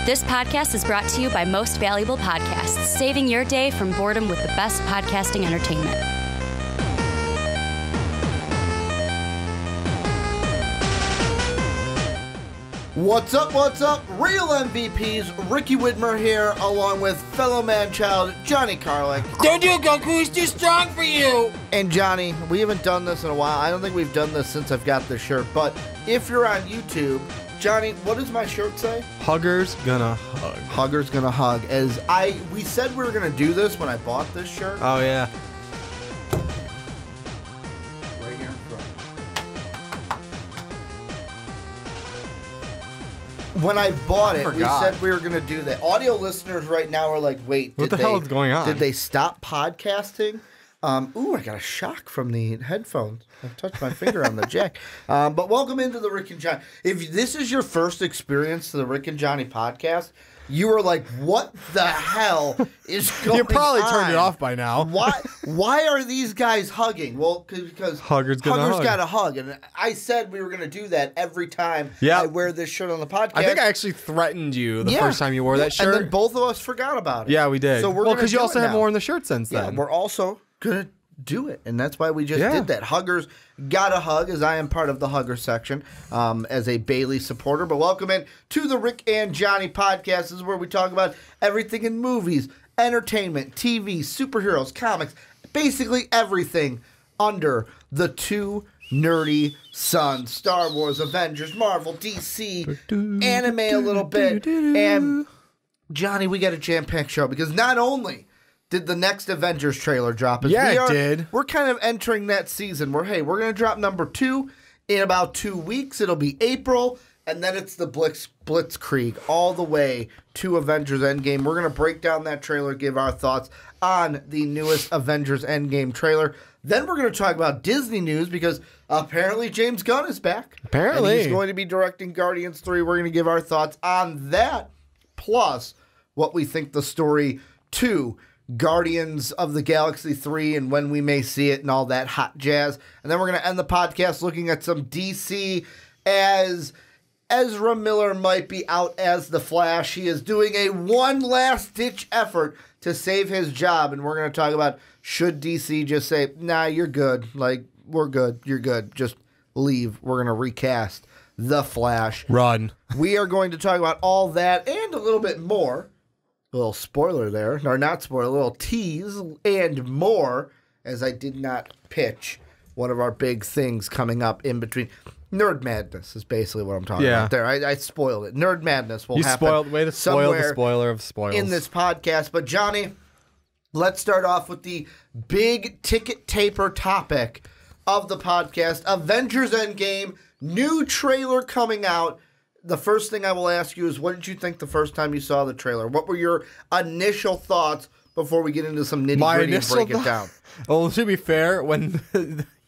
This podcast is brought to you by Most Valuable Podcasts, saving your day from boredom with the best podcasting entertainment. What's up, Real MVPs, Ricky Widmer here, along with fellow Manchild, Johnny Karlic. Don't do it, Goku, he's too strong for you! And Johnny, we haven't done this in a while. I don't think we've done this since I've got this shirt, but if you're on YouTube, Johnny, what does my shirt say? Hugger's gonna hug. Hugger's gonna hug. We said we were gonna do this when I bought this shirt. Oh, yeah. Right here in front. When I bought it, we said we were going to do that. Audio listeners right now are like, wait, what the hell is going on? Did they stop podcasting? Ooh, I got a shock from the headphones. I touched my finger on the jack. But welcome into the Rick and Johnny. If this is your first experience to the Rick and Johnny podcast, you were like, what the hell is going on? You probably turned it off by now. Why are these guys hugging? Well, because Hugger's got to hug. And I said we were going to do that every time I wear this shirt on the podcast. I think I actually threatened you the first time you wore that shirt. And then both of us forgot about it. Yeah, we did. So because you also haven't worn the shirt since then. Yeah, we're also going to do it, and that's why we just did that. Huggers gotta hug, as I am part of the Hugger section as a Bailey supporter. But welcome in to the Rick and Johnny podcast. This is where we talk about everything in movies, entertainment, TV, superheroes, comics, basically everything under the two nerdy suns. Star Wars, Avengers, Marvel, DC, anime a little bit. And Johnny, we got a jam-packed show because not only did the next Avengers trailer drop? Yeah, it did. We're kind of entering that season where, hey, we're going to drop number 2 in about 2 weeks. It'll be April, and then it's the Blitzkrieg all the way to Avengers Endgame. We're going to break down that trailer, give our thoughts on the newest Avengers Endgame trailer. Then we're going to talk about Disney news because apparently James Gunn is back. Apparently. And he's going to be directing Guardians 3. We're going to give our thoughts on that, plus what we think the story to Guardians of the Galaxy 3 and when we may see it and all that hot jazz. And then we're going to end the podcast looking at some DC as Ezra Miller might be out as the Flash. He is doing a one last ditch effort to save his job. And we're going to talk about, should DC just say, nah, you're good. Like, we're good. You're good. Just leave. We're going to recast the Flash. Run. We are going to talk about all that and a little bit more. A little spoiler there, or not spoiler, a little tease and more, as I did not pitch one of our big things coming up in between. Nerd Madness is basically what I'm talking about there. I spoiled it. Nerd Madness will happen way to spoil the spoiler of spoilers in this podcast. But Johnny, let's start off with the big ticket taper topic of the podcast. Avengers Endgame, new trailer coming out. The first thing I will ask you is, what did you think the first time you saw the trailer? What were your initial thoughts before we get into some nitty-gritty and break it down? Well, to be fair, when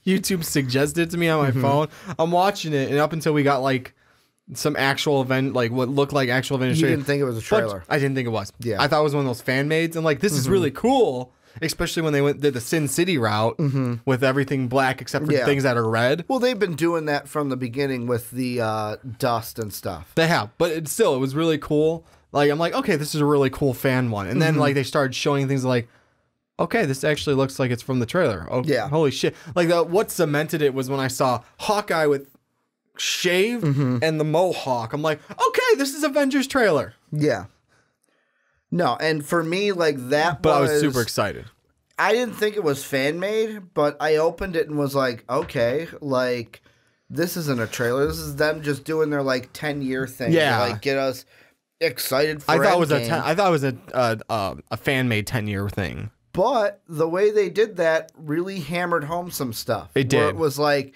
YouTube suggested it to me on my phone, I'm watching it, and up until we got, like, some actual event, like, what looked like actual Avengers You didn't think it was a trailer? I didn't think it was. Yeah. I thought it was one of those fan-mades, and, like, this is really cool. Especially when they did the Sin City route with everything black except for things that are red. Well, they've been doing that from the beginning with the dust and stuff. They have, but it was really cool. Like, I'm like, okay, this is a really cool fan one. And then, like, they started showing things like, okay, this actually looks like it's from the trailer. Oh, yeah. Holy shit. Like, what cemented it was when I saw Hawkeye with shave and the mohawk. I'm like, okay, this is Avengers trailer. Yeah. No, and for me, like, that But I was super excited. I didn't think it was fan-made, but I opened it and was like, okay, like, this isn't a trailer. This is them just doing their, like, 10-year thing to, like, get us excited for Endgame. I thought it was a fan-made 10-year thing. But the way they did that really hammered home some stuff. It did. Where it was like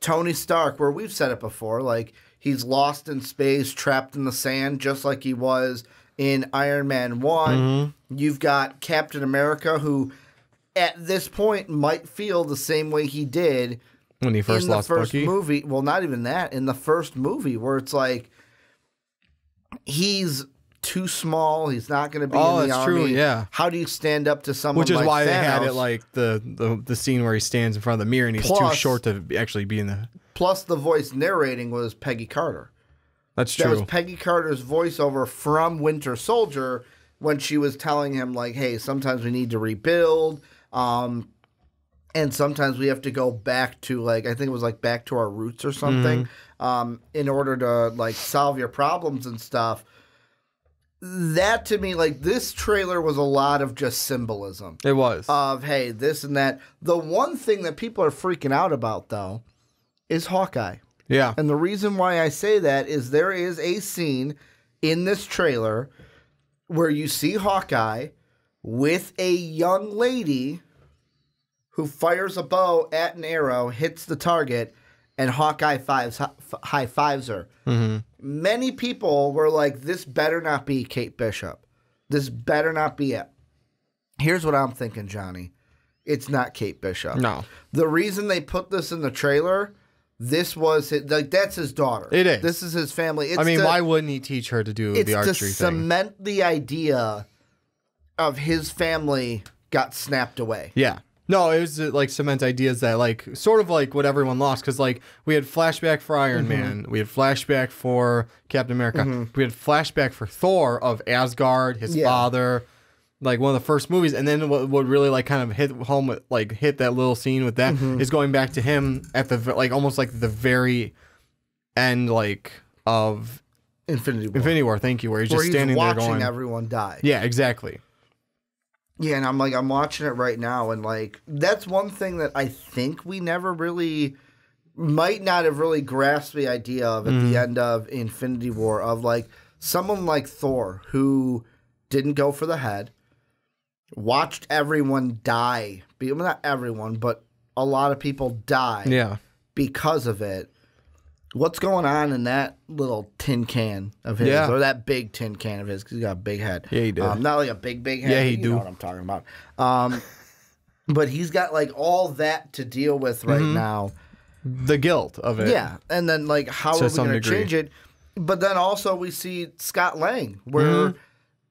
Tony Stark, where we've said it before, like, he's lost in space, trapped in the sand, just like he was in Iron Man 1. You've got Captain America, who at this point might feel the same way he did when he first lost Bucky. Movie. Well, not even that. In the first movie, where it's like he's too small. He's not going to be in the army. Oh, that's true, yeah. How do you stand up to someone like Thanos? Which is why they had it like the scene where he stands in front of the mirror and he's too short to actually be in the... Plus, the voice narrating was Peggy Carter. That's true. That was Peggy Carter's voiceover from Winter Soldier when she was telling him, like, hey, sometimes we need to rebuild, and sometimes we have to go back to, like, I think it was, like, back to our roots or something, in order to, like, solve your problems and stuff. That, to me, like, this trailer was a lot of just symbolism. It was. Of, hey, this and that. The one thing that people are freaking out about, though, is Hawkeye. Yeah. And the reason why I say that is there is a scene in this trailer where you see Hawkeye with a young lady who fires a bow at an arrow, hits the target, and Hawkeye high fives her. Mm-hmm. Many people were like, this better not be Kate Bishop. This better not be it. Here's what I'm thinking, Johnny. It's not Kate Bishop. No. The reason they put this in the trailer... This was like that's his daughter. It is. This is his family. I mean, why wouldn't he teach her to do the archery thing? It's to cement the idea of his family got snapped away. Yeah. No, it was like cement ideas that like sort of like what everyone lost because like we had flashback for Iron Man, we had flashback for Captain America, we had flashback for Thor of Asgard, his father. Like one of the first movies, and then what really like kind of hit home with like hit that little scene with that is going back to him at the like almost like the very end like of Infinity War. Thank you, where he's just standing there going, watching everyone die. Yeah, exactly. Yeah, and I'm watching it right now, and like that's one thing that I think we never really might not have really grasped the idea of at the end of Infinity War of like someone like Thor who didn't go for the head. Watched everyone die. Well, not everyone, but a lot of people die because of it. What's going on in that little tin can of his, or that big tin can of his, because he's got a big head. Yeah, he does. Not like a big head. Yeah, he do. You know what I'm talking about. But he's got like all that to deal with right now. The guilt of it. Yeah, and then like how are we going to change it? But then also we see Scott Lang, where...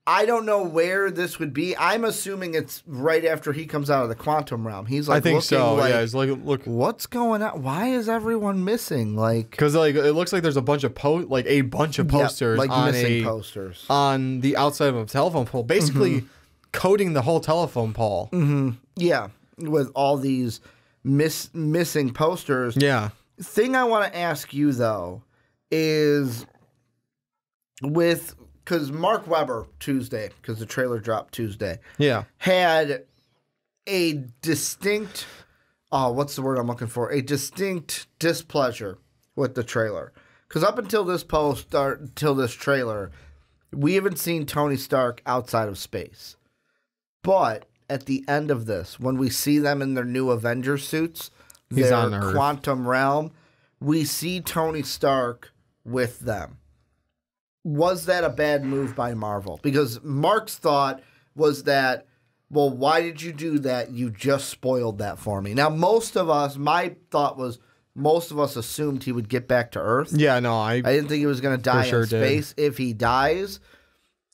I don't know where this would be. I'm assuming it's right after he comes out of the quantum realm. He's like, I think so. Like, yeah, he's like, look, what's going on? Why is everyone missing? Like, because like it looks like there's a bunch of posters, like on missing posters on the outside of a telephone pole, basically coating the whole telephone pole. Yeah, with all these missing posters. Yeah. Thing I want to ask you though is with. Because Mark Webber, Tuesday, because the trailer dropped Tuesday, had a distinct, what's the word I'm looking for? A distinct displeasure with the trailer. Because up until this until this trailer, we haven't seen Tony Stark outside of space. But at the end of this, when we see them in their new Avengers suits, their quantum realm, we see Tony Stark with them. Was that a bad move by Marvel? Because Mark's thought was that, well, why did you do that? You just spoiled that for me. Now, my thought was most of us assumed he would get back to Earth. Yeah, no, I didn't think he was going to die in space if he dies.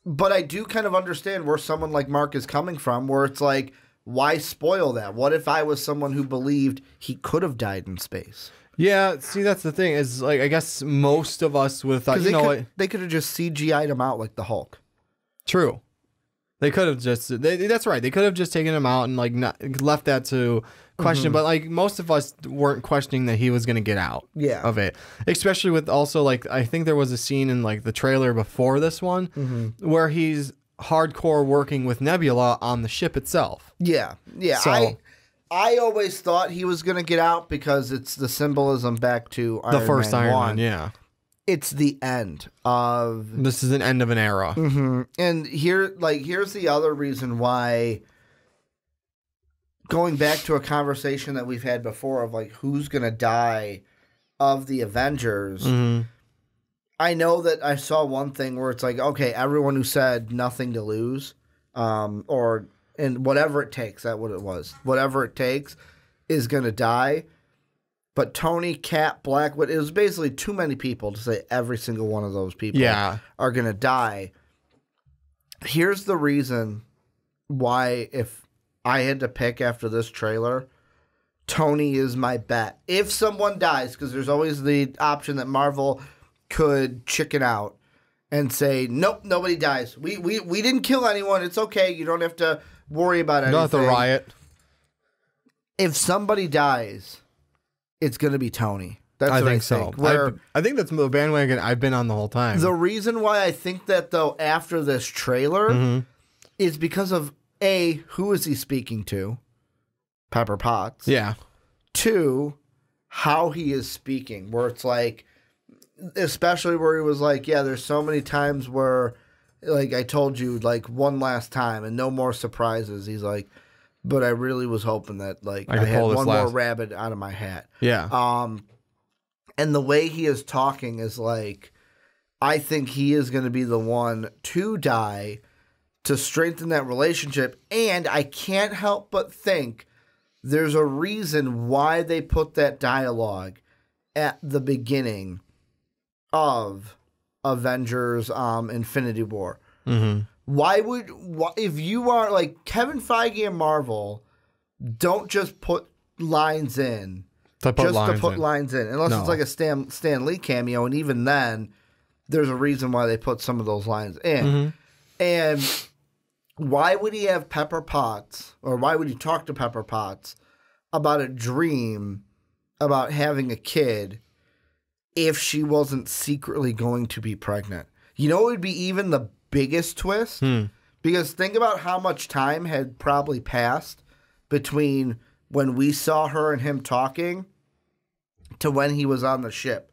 But I do kind of understand where someone like Mark is coming from, where it's like, why spoil that? What if I was someone who believed he could have died in space? Yeah, see, that's the thing. Is like I guess most of us would have thought, they could have just CGI'd him out like the Hulk. True. They could have just. That's right. They could have just taken him out and like not left that to question. But like most of us weren't questioning that he was going to get out. Of it, especially with also like I think there was a scene in like the trailer before this one where he's hardcore working with Nebula on the ship itself. Yeah. So, I always thought he was going to get out because it's the symbolism back to Iron the first Man Iron 1. Man, yeah. It's the end of... This is an end of an era. And here's the other reason why, going back to a conversation that we've had before of like who's going to die of the Avengers, I know that I saw one thing where it's like, okay, everyone who said nothing to lose, and whatever it takes, that's what it was. Whatever it takes is going to die. But Tony, Cap, Blackwood, it was basically too many people to say every single one of those people are going to die. Here's the reason why, if I had to pick after this trailer, Tony is my bet. If someone dies, because there's always the option that Marvel could chicken out and say, nope, nobody dies. We didn't kill anyone. It's okay. You don't have to worry about anything. You don't have to riot. If somebody dies, it's going to be Tony. That's I what think so. I think that's the bandwagon I've been on the whole time. The reason why I think that, though, after this trailer is because of, A, who is he speaking to? Pepper Potts. Yeah. 2, how he is speaking, where it's like, especially where he was like, yeah, there's so many times where, like, I told you, like, one last time and no more surprises. He's like, but I really was hoping that, like, I had one more rabbit out of my hat. Yeah. And the way he is talking is like, I think he is going to be the one to die to strengthen that relationship. And I can't help but think there's a reason why they put that dialogue at the beginning of Avengers Infinity War. Why if you are like Kevin Feige and Marvel, don't just put lines in to put lines in, unless it's like a Stan Lee cameo, and even then, there's a reason why they put some of those lines in. And why would he have Pepper Potts, or why would he talk to Pepper Potts about a dream about having a kid if she wasn't secretly going to be pregnant? You know, it would be even the biggest twist, because think about how much time had probably passed between when we saw her and him talking to when he was on the ship.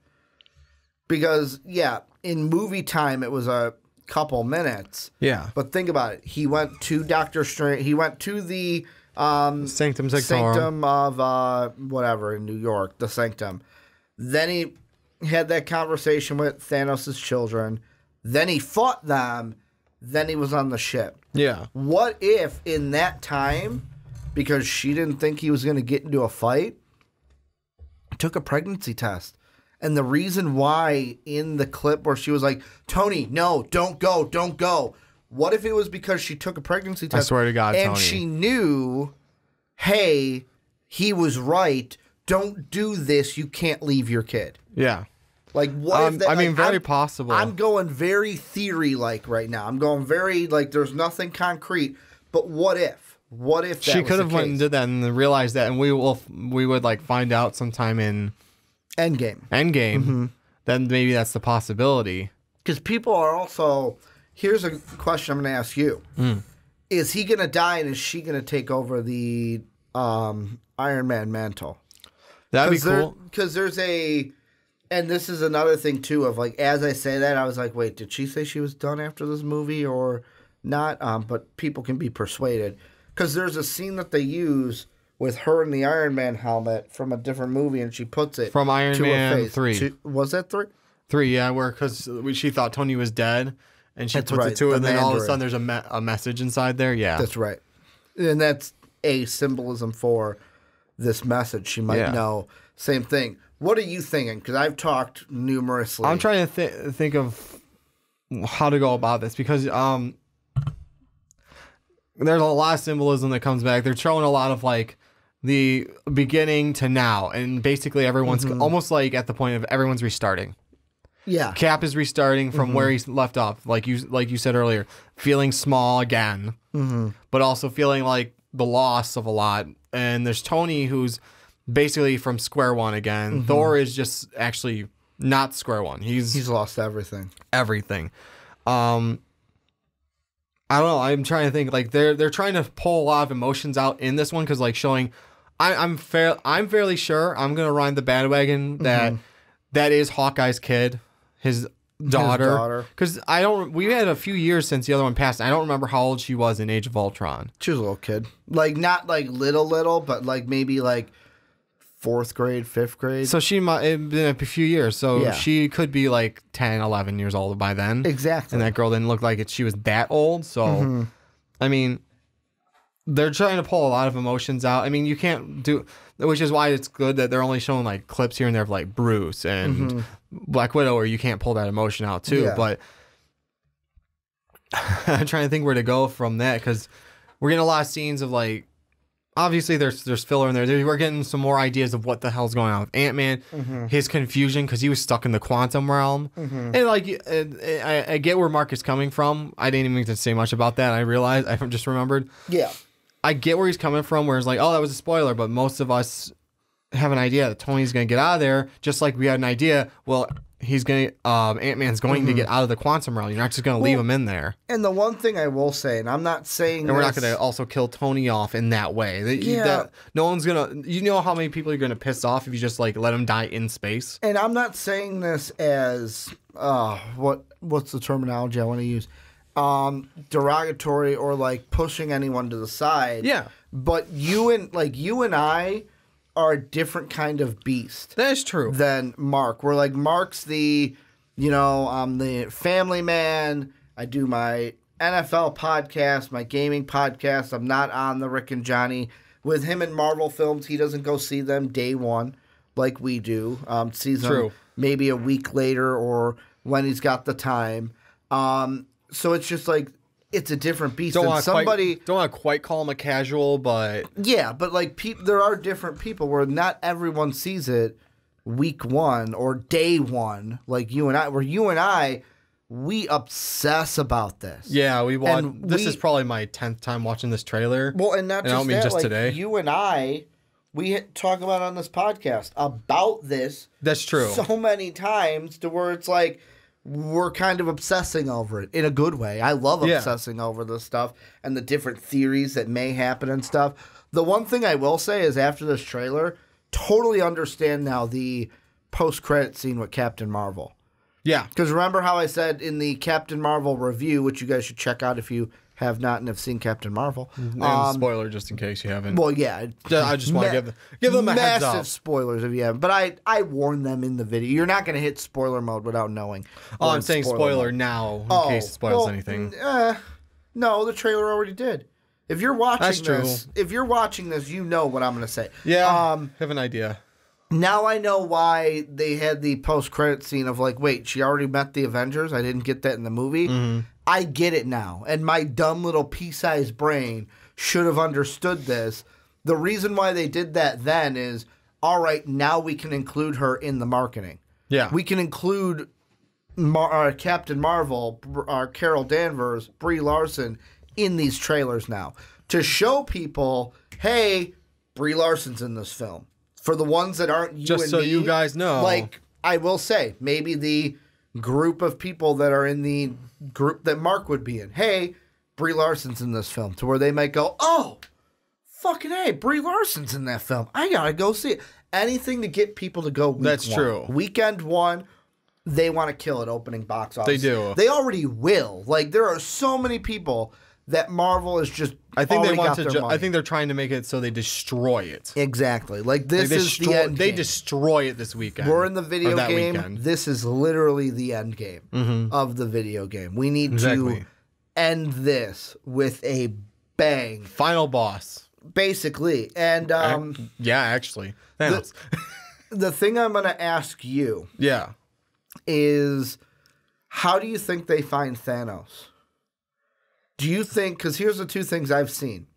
Because, yeah, in movie time, it was a couple minutes. Yeah. But think about it. He went to Doctor Strange. He went to the Sanctum of whatever in New York, the Sanctum. Then he had that conversation with Thanos' children. Then he fought them. Then he was on the ship. Yeah. What if in that time, because she didn't think he was going to get into a fight, took a pregnancy test? And the reason why in the clip where she was like, Tony, no, don't go, don't go. What if it was because she took a pregnancy test? I swear to God, and Tony. she knew, hey, he was right. Don't do this. You can't leave your kid. Yeah. Like, what if that, I mean, like, very possible. I'm going very theory-like right now. I'm going very, like, there's nothing concrete. But what if? What if that she was could the have went and case? did that and realized that, and we would like find out sometime in Endgame. Then maybe that's the possibility. Because people are also, here's a question I'm going to ask you. Is he going to die, and is she going to take over the Iron Man mantle? That'd be cool. Because there's a... And this is another thing, too, of, like, as I say that, I was like, wait, did she say she was done after this movie or not? But people can be persuaded. Because there's a scene that they use with her in the Iron Man helmet from a different movie, and she puts it from Iron to Man her face. 3. Was that 3? 3, yeah, where because she thought Tony was dead, and she That's puts right, it to her, and then all of a Mandarin. sudden there's a message inside there. Yeah, That's right. And that's a symbolism for this message. She might know. Same thing. What are you thinking? Because I've talked numerously. I'm trying to think of how to go about this because there's a lot of symbolism that comes back. They're showing a lot of like the beginning to now, and basically everyone's almost like at the point of everyone's restarting. Yeah. Cap is restarting from where he's left off, like you said earlier, feeling small again, but also feeling like the loss of a lot. And there's Tony, who's basically from square one again. Thor is just actually not square one. He's lost everything. Everything. I don't know. I'm trying to think. Like they're trying to pull a lot of emotions out in this one because like showing, I'm fairly sure I'm gonna ride the bandwagon that is Hawkeye's kid, his daughter. Because we had a few years since the other one passed. I don't remember how old she was in Age of Ultron. She was a little kid, like not like little, but like maybe like 4th grade, 5th grade. So she might have been a few years. So she could be like 10, 11 years old by then. Exactly. And that girl didn't look like she was that old. So, I mean, they're trying to pull a lot of emotions out. I mean, you can't do, which is why it's good that they're only showing like clips here and there of like Bruce and Black Widow, where you can't pull that emotion out too. Yeah. But I'm trying to think where to go from that because we're getting a lot of scenes of like obviously there's filler in there. We're getting some more ideas of what the hell's going on with Ant-Man, his confusion because he was stuck in the quantum realm, and like I get where Mark is coming from. I didn't even need to say much about that. I realized I just remembered. Yeah, I get where he's coming from. Where it's like, oh, that was a spoiler, but most of us have an idea that Tony's gonna get out of there, just like we had an idea. Well, he's gonna Ant-Man's going to get out of the quantum realm. You're not just gonna leave him in there. And the one thing I will say, and I'm not saying, and we're not gonna also kill Tony off in that way. No one's gonna. You know how many people you're gonna piss off if you just like let him die in space. And I'm not saying this as what's the terminology I want to use, derogatory or like pushing anyone to the side. Yeah. But you and I are a different kind of beast. That is true. Than Mark. We're like, Mark's the, I'm the family man. I do my NFL podcast, my gaming podcast. I'm not on the Rick and Johnny. With him in Marvel films, he doesn't go see them day one like we do. Sees them maybe a week later or when he's got the time. So it's just like, it's a different beast. Don't want to quite call him a casual, but yeah, but like there are different people where not everyone sees it week one or day one, like you and I. Where you and I, we obsess about this. Yeah, we watch. This is probably my 10th time watching this trailer. Well, and not just I don't mean that, just like, today. You and I, we talk about on this podcast about this. That's true. So many times to where it's like, we're kind of obsessing over it in a good way. I love obsessing over this stuff and the different theories that may happen and stuff. The one thing I will say is after this trailer, totally understand now the post-credit scene with Captain Marvel. Yeah. Because remember how I said in the Captain Marvel review, which you guys should check out if you have not and have seen Captain Marvel. And spoiler just in case you haven't. Well, yeah. I just want to give them a heads up. Massive spoilers if you haven't. But I warned them in the video. You're not going to hit spoiler mode without knowing. Oh, I'm saying spoiler now in case it spoils anything. No, the trailer already did. If you're watching this, you know what I'm going to say. Yeah, have an idea. Now I know why they had the post-credit scene of like, wait, she already met the Avengers? I didn't get that in the movie. I get it now. And my dumb little pea-sized brain should have understood this. The reason why they did that then is, all right, now we can include her in the marketing. Yeah. We can include Captain Marvel, Carol Danvers, Brie Larson in these trailers now to show people, hey, Brie Larson's in this film. For the ones that aren't you just and so me, you guys know. Like, I will say, maybe the group of people that are in the group that Mark would be in, hey, Brie Larson's in this film, to where they might go, oh, fucking hey, Brie Larson's in that film. I gotta go see it. Anything to get people to go week That's one. true. Weekend one, they want to kill it opening box office. They do. They already will. Like, there are so many people that Marvel is just I think they want to. I think they're trying to make it so they destroy it. Exactly. Like this is the end. They destroy it this weekend. We're in the video game. Weekend. This is literally the end game of the video game. We need to end this with a bang. Final boss. Basically, and actually, Thanos. The thing I'm going to ask you, is how do you think they find Thanos? Do you think, because here's the two things I've seen.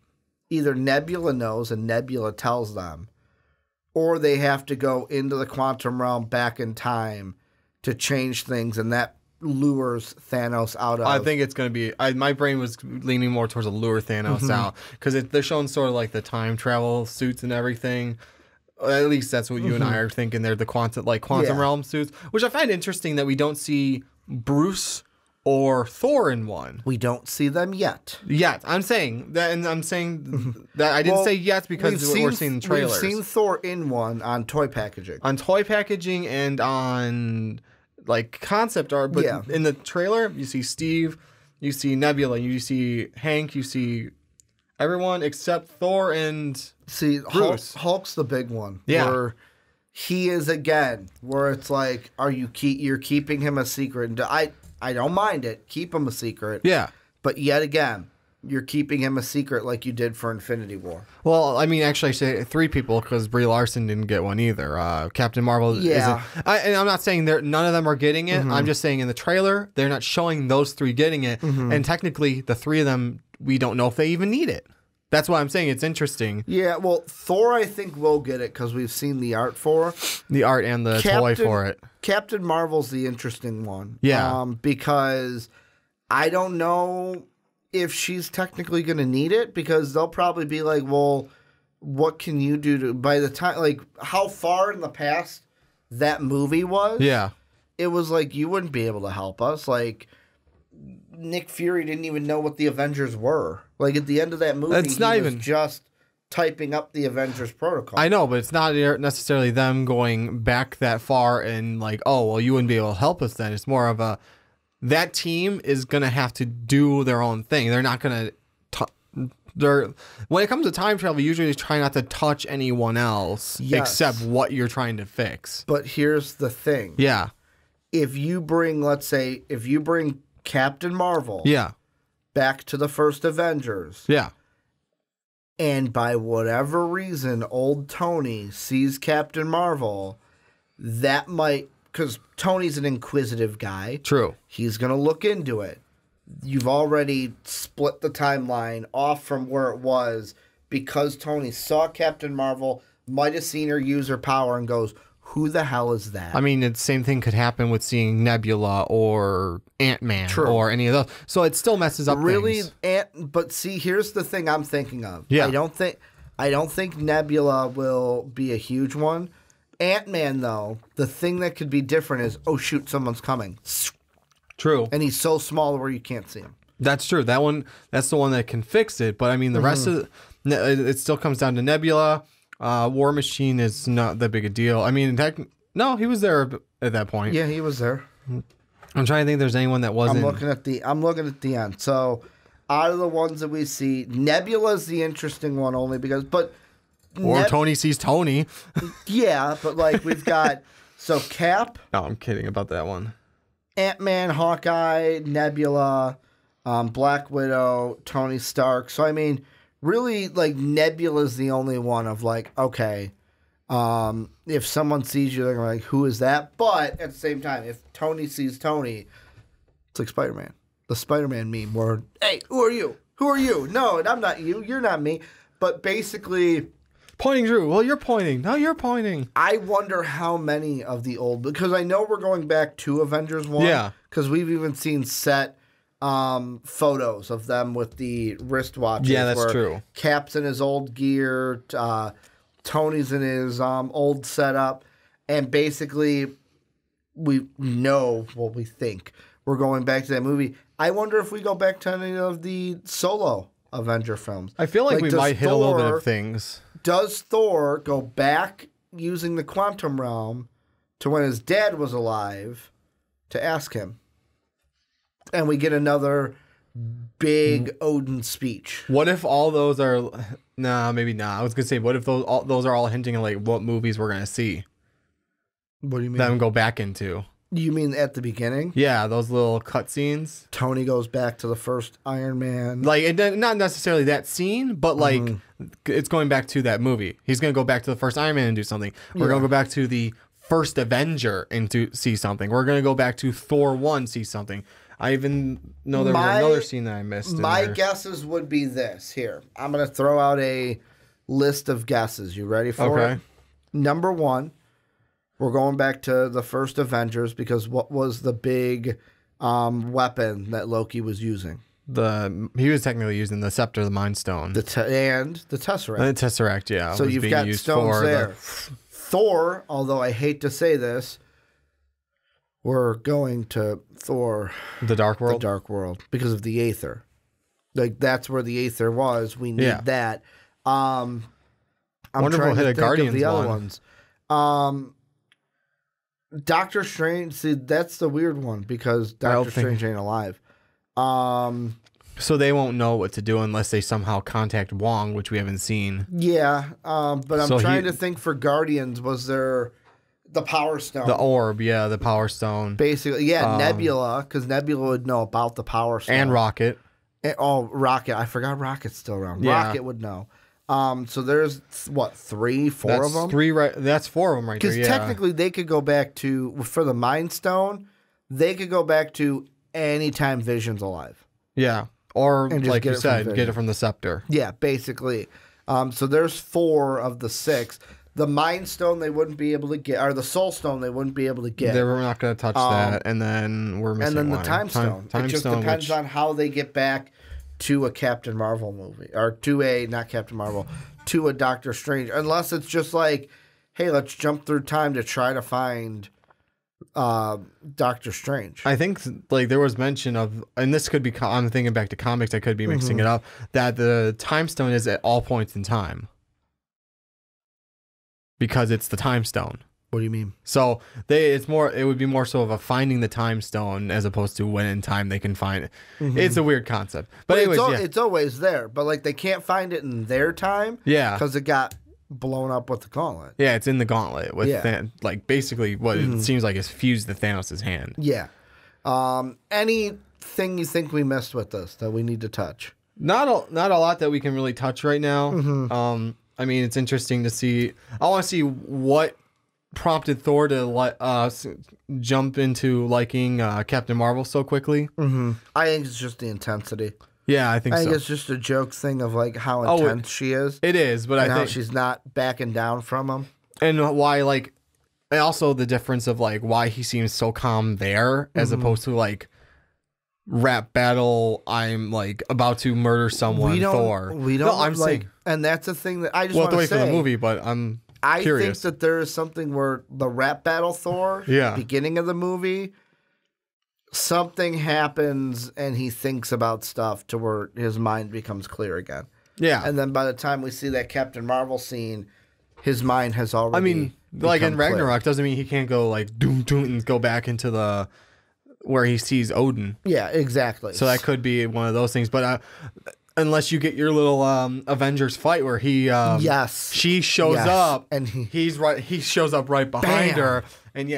Either Nebula knows and Nebula tells them, or they have to go into the quantum realm back in time to change things, and that lures Thanos out of... I think it's going to be... my brain was leaning more towards a lure Thanos out, because they're showing sort of like the time travel suits and everything. At least that's what you and I are thinking. They're the quantum realm suits, which I find interesting that we don't see Bruce or Thor in one. We don't see them yet. I'm saying that, and I'm saying that I didn't say yet because we're seeing trailers. We've seen Thor in one on toy packaging. On toy packaging and on like concept art, but in the trailer, you see Steve, you see Nebula, you see Hank, you see everyone except Thor and Bruce. Hulk's the big one. Yeah. Where he is again, where it's like, you're keeping him a secret. And I don't mind it. Keep him a secret. Yeah. But yet again, you're keeping him a secret like you did for Infinity War. Well, I mean, actually, I say 3 people because Brie Larson didn't get one either. Captain Marvel isn't. And I'm not saying none of them are getting it. I'm just saying in the trailer, they're not showing those 3 getting it. And technically, the 3 of them, we don't know if they even need it. That's why I'm saying it's interesting. Yeah, well, Thor, I think we'll get it because we've seen the art for the art and the toy for it. Captain Marvel's the interesting one. Yeah, because I don't know if she's technically going to need it because they'll probably be like, well, what can you do to by the time like how far in the past that movie was? Yeah, it was like you wouldn't be able to help us. Like Nick Fury didn't even know what the Avengers were. Like at the end of that movie, it's not even just typing up the Avengers protocol. I know, but it's not necessarily them going back that far and like, oh, well, you wouldn't be able to help us then. It's more of a that team is gonna have to do their own thing. They're not gonna. When it comes to time travel, usually try not to touch anyone else except what you're trying to fix. But here's the thing. Yeah. If you bring, let's say, Captain Marvel back to the first Avengers. Yeah. And by whatever reason, old Tony sees Captain Marvel, that might, because Tony's an inquisitive guy. True. He's going to look into it. You've already split the timeline off from where it was because Tony saw Captain Marvel, might have seen her use her power and goes, who the hell is that? I mean, the same thing could happen with seeing Nebula or Ant-Man or any of those. So it still messes up things. But see, here's the thing I'm thinking of. Yeah. I don't think Nebula will be a huge one. Ant-Man, though, the thing that could be different is, oh, shoot, someone's coming. True. And he's so small where you can't see him. That's true. That's the one that can fix it. But I mean, the rest of it still comes down to Nebula. War Machine is not that big a deal. I mean, no, he was there at that point. Yeah, he was there. I'm trying to think if there's anyone that wasn't. I'm looking at the end. So, out of the ones that we see, Nebula's the interesting one only because, Tony sees Tony. Yeah, but like we've got Cap. No, I'm kidding about that one. Ant-Man, Hawkeye, Nebula, Black Widow, Tony Stark. So I mean, really, like Nebula's the only one of like, okay, if someone sees you, they're like, who is that? But at the same time, if Tony sees Tony, it's like Spider-Man. The Spider-Man meme where, hey, who are you? Who are you? No, and I'm not you. You're not me. But basically... Pointing Drew. Well, you're pointing. No, you're pointing. I wonder how many of the old... Because I know we're going back to Avengers 1. Yeah. Because we've even seen set photos of them with the wristwatches. Yeah, that's true. Cap's in his old gear. Tony's in his old setup. And basically, we know what we think. We're going back to that movie. I wonder if we go back to any of the solo Avenger films. I feel like we might hit a little bit of things. Does Thor go back using the quantum realm to when his dad was alive to ask him? And we get another big Odin speech. What if all those are... Nah, maybe not. I was going to say, what if those are all hinting at like what movies we're going to see? What do you mean? Them go back into. You mean at the beginning? Yeah, those little cutscenes. Tony goes back to the first Iron Man. Like, not necessarily that scene, but like it's going back to that movie. He's going to go back to the first Iron Man and do something. We're going to go back to the first Avenger and to see something. We're going to go back to Thor 1, see something. I even know there was another scene that I missed. My guesses would be this. Here, I'm going to throw out a list of guesses. You ready for it? Number 1. We're going back to the first Avengers because what was the big weapon that Loki was using? He was technically using the scepter, the Mind Stone, and the Tesseract. And the Tesseract, yeah. So you've got stones there. Thor, although I hate to say this, we're going to Thor, the Dark World, because of the Aether. Like that's where the Aether was. We need that. I'm Wonderful trying to hit think a Guardians of the other ones. Doctor Strange, see, that's the weird one because Doctor Strange ain't alive. So they won't know what to do unless they somehow contact Wong, which we haven't seen. Yeah, but I'm trying to think for Guardians, was there the Power Stone? The orb, yeah, the Power Stone. Basically, yeah, Nebula, because Nebula would know about the Power Stone. And Rocket. Rocket. I forgot Rocket's still around. Yeah. Rocket would know. So there's what 3, 4 of them. That's 4 of them right there. Because technically they could go back to for the Mind Stone. They could go back to any time Vision's alive. Yeah, Or, like you said, get it from the scepter. Yeah, basically. So there's 4 of the 6. The Mind Stone they wouldn't be able to get, or the Soul Stone they wouldn't be able to get. They were not going to touch that, and then we're missing And then one. the Time Stone. It just depends on how they get back to a Captain Marvel movie, or to a, not Captain Marvel, to a Doctor Strange. Unless it's just like, hey, let's jump through time to try to find Doctor Strange. I think like there was mention of, and this could be, I'm thinking back to comics, I could be mixing it up, that the Time Stone is at all points in time. Because it's the Time Stone. What do you mean? So it would be more so of a finding the Time Stone as opposed to when in time they can find it. It's a weird concept. But anyways, it's always there. But like they can't find it in their time. Yeah. Because it got blown up with the gauntlet. Yeah, it's in the gauntlet with like basically what it seems like is fused to Thanos' hand. Yeah. Anything you think we missed with this that we need to touch? Not a lot that we can really touch right now. I mean, it's interesting to see. I want to see what prompted Thor to jump into liking Captain Marvel so quickly. I think it's just the intensity. Yeah, I think it's just a joke thing of like how intense she is. It is, but I think she's not backing down from him. And why, like, and also the difference of like why he seems so calm there as opposed to like rap battle. I'm like about to murder someone. Thor. We don't. I'm like, saying, and that's the thing that I just want to say. Wait for the movie, but I curious. Think that there is something where the rap battle Thor, beginning of the movie, something happens and he thinks about stuff to where his mind becomes clear again. Yeah, and then by the time we see that Captain Marvel scene, his mind has already. I mean, like in Ragnarok, doesn't mean he can't go like doom and go back into the. Where he sees Odin. Yeah, exactly. So that could be one of those things. But unless you get your little Avengers fight where he she shows up and he shows up right behind her and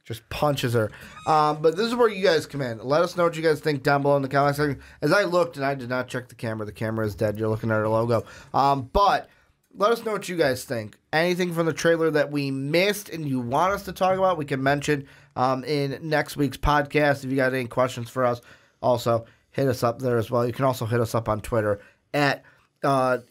just punches her. But this is where you guys come in. Let us know what you guys think down below in the comment section. As I looked and I did not check the camera is dead. You're looking at our logo. But let us know what you guys think. Anything from the trailer that we missed and you want us to talk about, we can mention in next week's podcast. If you got any questions for us, also hit us up there as well. You can also hit us up on Twitter at that's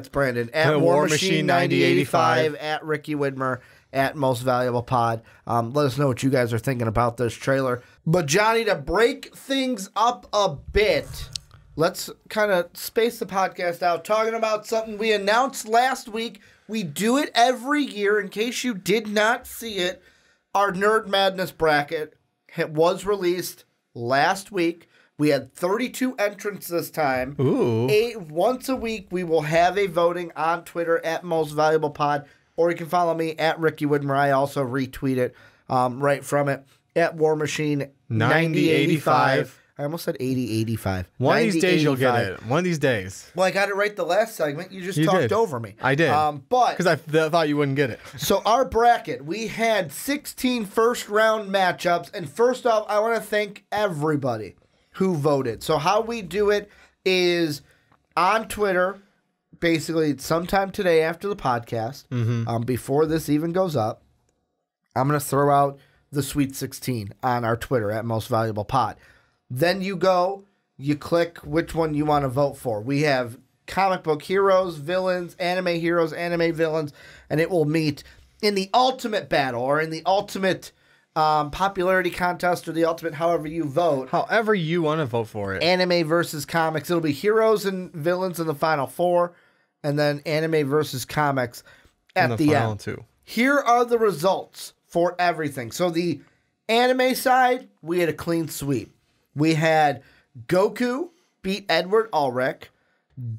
Brandon, at War Machine 9085, at Ricky Widmer, at Most Valuable Pod. Let us know what you guys are thinking about this trailer. But Johnny, to break things up a bit, let's kind of space the podcast out talking about something we announced last week. We do it every year. In case you did not see it, our Nerd Madness bracket was released last week. We had 32 entrants this time. Ooh. Once a week, we will have a voting on Twitter at Most Valuable Pod, or you can follow me at Ricky Widmer. I also retweet it right from it at War Machine 9085. I almost said 8085. One of these days you'll get it. One of these days. Well, I got it right the last segment. You just talked over me. I did. Because I thought you wouldn't get it. So our bracket, we had 16 first-round matchups. And first off, I want to thank everybody who voted. So how we do it is on Twitter, basically sometime today after the podcast, before this even goes up, I'm going to throw out the Sweet 16 on our Twitter at Most Valuable Pod. Then you click which one you want to vote for. We have comic book heroes, villains, anime heroes, anime villains, and it will meet in the ultimate battle or in the ultimate popularity contest or the ultimate however you vote. However you want to vote for it. Anime versus comics. It'll be heroes and villains in the final 4, and then anime versus comics at the final end. 2. Here are the results for everything. So the anime side, we had a clean sweep. We had Goku beat Edward Ulrich.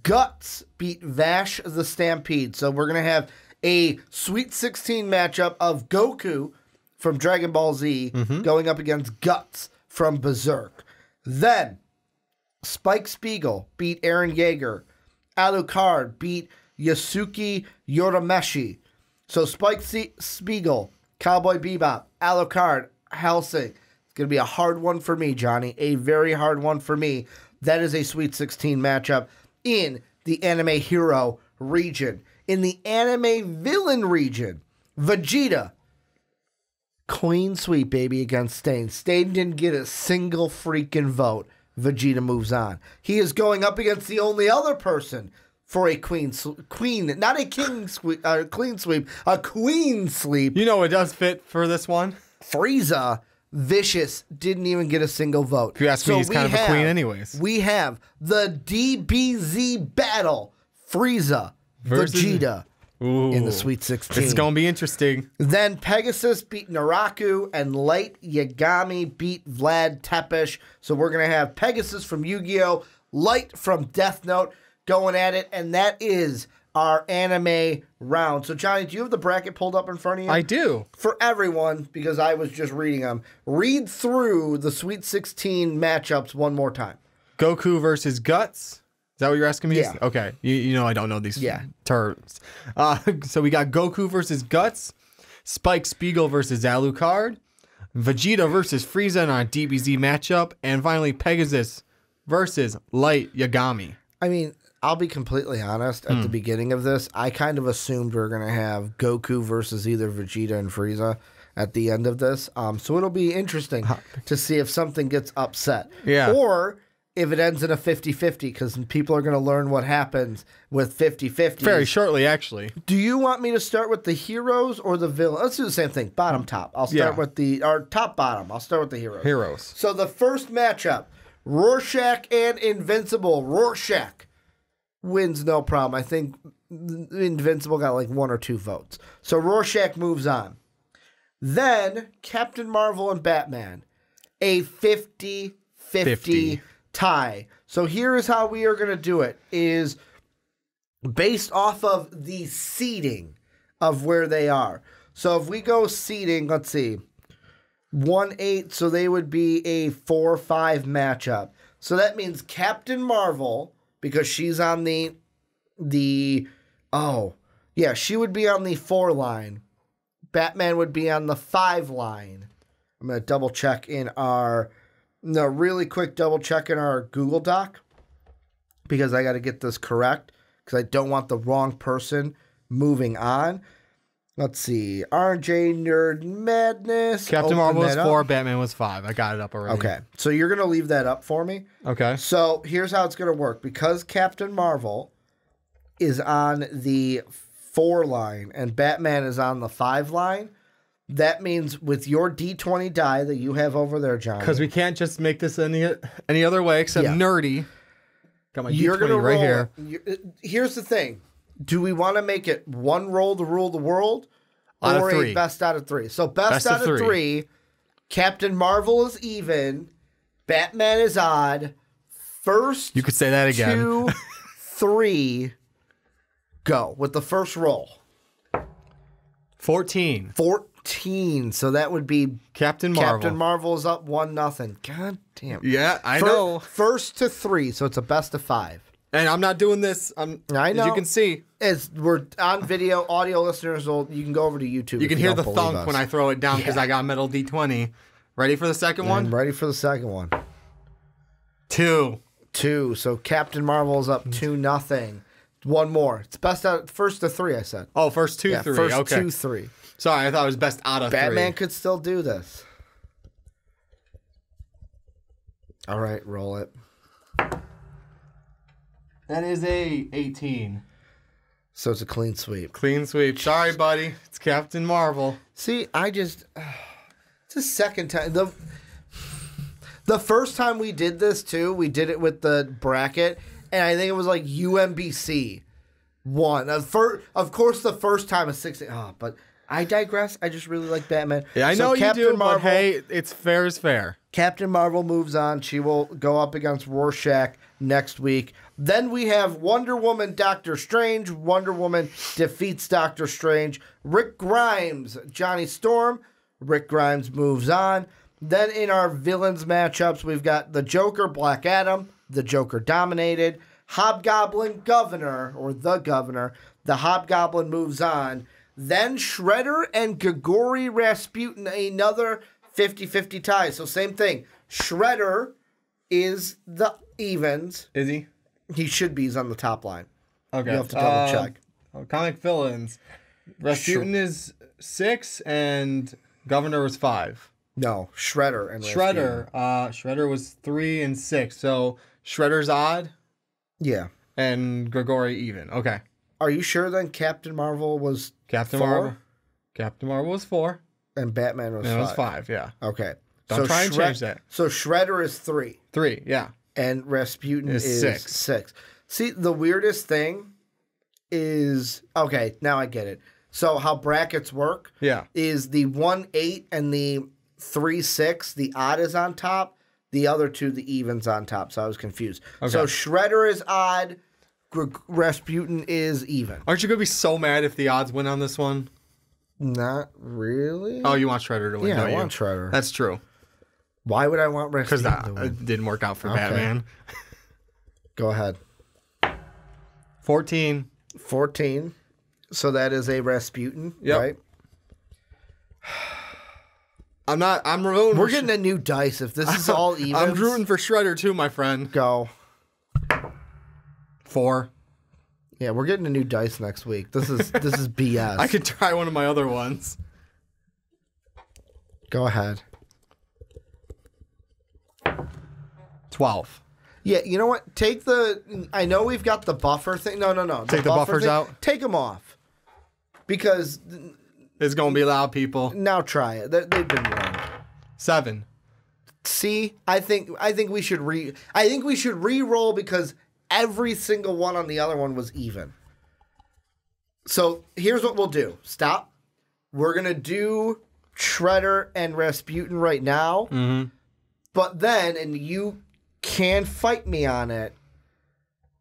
Guts beat Vash the Stampede. So we're going to have a Sweet 16 matchup of Goku from Dragon Ball Z going up against Guts from Berserk. Then Spike Spiegel beat Eren Yeager. Alucard beat Yasuki Urameshi. So Spike Spiegel, Cowboy Bebop, Alucard, Hellsing. Going to be a hard one for me, Johnny. A very hard one for me. That is a Sweet 16 matchup in the anime hero region. In the anime villain region, Vegeta. Clean sweep, baby, against Stain. Stain didn't get a single freaking vote Vegeta moves on. He is going up against the only other person for a queen, not a king sweep, clean sweep, a queen sweep. You know it does fit for this one. Frieza, Vicious, didn't even get a single vote. If you ask me, he's kind of a queen anyways. We have the DBZ battle. Frieza, Vegeta in the Sweet 16. This is going to be interesting. Then Pegasus beat Naraku and Light Yagami beat Vlad Tepes. So we're going to have Pegasus from Yu-Gi-Oh!, Light from Death Note going at it, and that is our anime round. So, Johnny, do you have the bracket pulled up in front of you? I do. For everyone, because I was just reading them, read through the Sweet 16 matchups one more time. Goku versus Guts. Is that what you're asking me? Yeah. Okay. You know I don't know these terms. So we got Goku versus Guts, Spike Spiegel versus Alucard, Vegeta versus Frieza in our DBZ matchup, and finally Pegasus versus Light Yagami. I mean, I'll be completely honest. At the beginning of this, I kind of assumed we were going to have Goku versus either Vegeta and Frieza at the end of this. So it'll be interesting to see if something gets upset. Yeah. Or if it ends in a 50-50, because people are going to learn what happens with 50-50. Very shortly, actually. Do you want me to start with the heroes or the villains? Let's do the same thing. Bottom, top. I'll start with top, bottom. I'll start with the heroes. So the first matchup, Rorschach and Invincible. Rorschach wins no problem. I think Invincible got like 1 or 2 votes. So Rorschach moves on. Then Captain Marvel and Batman. A 50-50 tie. So here is how we are going to do it. Is based off of the seeding of where they are. So if we go seeding, let's see. 1-8, so they would be a 4-5 matchup. So that means Captain Marvel, because she's on she would be on the 4 line. Batman would be on the 5 line. I'm going to double check really quick double check in our Google Doc, because I got to get this correct, because I don't want the wrong person moving on. Let's see. RJ Nerd Madness. Captain Marvel was 4, Batman was 5. I got it up already. Okay. So you're going to leave that up for me? Okay. So here's how it's going to work. Because Captain Marvel is on the 4 line and Batman is on the 5 line, that means with your D20 die that you have over there, John. Because we can't just make this any other way except nerdy. Got my you're D20 right here. Here's the thing. Do we want to make it 1 roll to rule the world, or a best out of 3? So best out of 3, Captain Marvel is even, Batman is odd. First, you could say that again. 2, 3, go with the first roll. 14. 14. So that would be Captain Marvel. Captain Marvel is up 1-0. God damn. Yeah, I know. First to 3, so it's a best of 5. And I'm not doing this. I know. As you can see. As we're on video, audio listeners, you can go over to YouTube. You can hear the thunk when I throw it down because I got metal D20. Ready for the second one? I'm ready for the second one. 2. So Captain Marvel's up 2-0. One more. It's best out first to 3, I said. Oh, first 2, 3. First okay. 2, 3. Sorry, I thought it was best out of 3. Batman could still do this. All right, roll it. That is a 18. So it's a clean sweep. Clean sweep. Sorry, buddy. It's Captain Marvel. See, it's the second time. The first time we did this, too, we did it with the bracket, and I think it was like UMBC won. Of course, the first time is 16. Oh, but I digress. I just really like Batman. Yeah, I know Captain you do, Marvel, but hey, it's fair is fair. Captain Marvel moves on. She will go up against Rorschach next week. Then we have Wonder Woman, Doctor Strange. Wonder Woman defeats Doctor Strange. Rick Grimes, Johnny Storm. Rick Grimes moves on. Then in our villains matchups, we've got the Joker, Black Adam. The Joker dominated. Hobgoblin, Governor, or the Governor. The Hobgoblin moves on. Then Shredder and Grigori Rasputin, another 50-50 tie. So same thing. Shredder is the evens. Is he? He should be. He's on the top line. Okay. You have to double check. Comic villains. Rasputin is 6 and Governor is 5. No, Shredder and Shredder. Shredder was 3 and 6. So Shredder's odd. Yeah. And Grigori even. Okay. Are you sure then Captain Marvel was Captain 4? Marvel? Captain Marvel was 4. And Batman was 5? It was 5, yeah. Okay. Don't try and change that. So Shredder is 3. 3, yeah. And Rasputin is 6. 6. See, the weirdest thing is... Okay, now I get it. So how brackets work is the 1-8 and the 3-6, the odd is on top. The other two, the even's on top. So I was confused. Okay. So Shredder is odd. Rasputin is even. Aren't you going to be so mad if the odds win on this one? Not really. Oh, you want Shredder to win, yeah, don't you? I want Shredder. That's true. Why would I want Rasputin to win? Because that didn't work out for Batman. Go ahead. 14. 14. So that is a Rasputin, right? I'm rooting. We're getting a new dice if this is all even. I'm rooting for Shredder too, my friend. Go. 4. Yeah, we're getting a new dice next week. This is BS. I could try one of my other ones. Go ahead. 12. Yeah, you know what? Take the... I know we've got the buffer thing. No. Take the buffers out? Take them off. Because... It's going to be loud, people. Now try it. They've been warned. 7. See? I think we should re-roll because every single one on the other one was even. So here's what we'll do. Stop. We're going to do Shredder and Rasputin right now. Mm-hmm. But then, and you can fight me on it,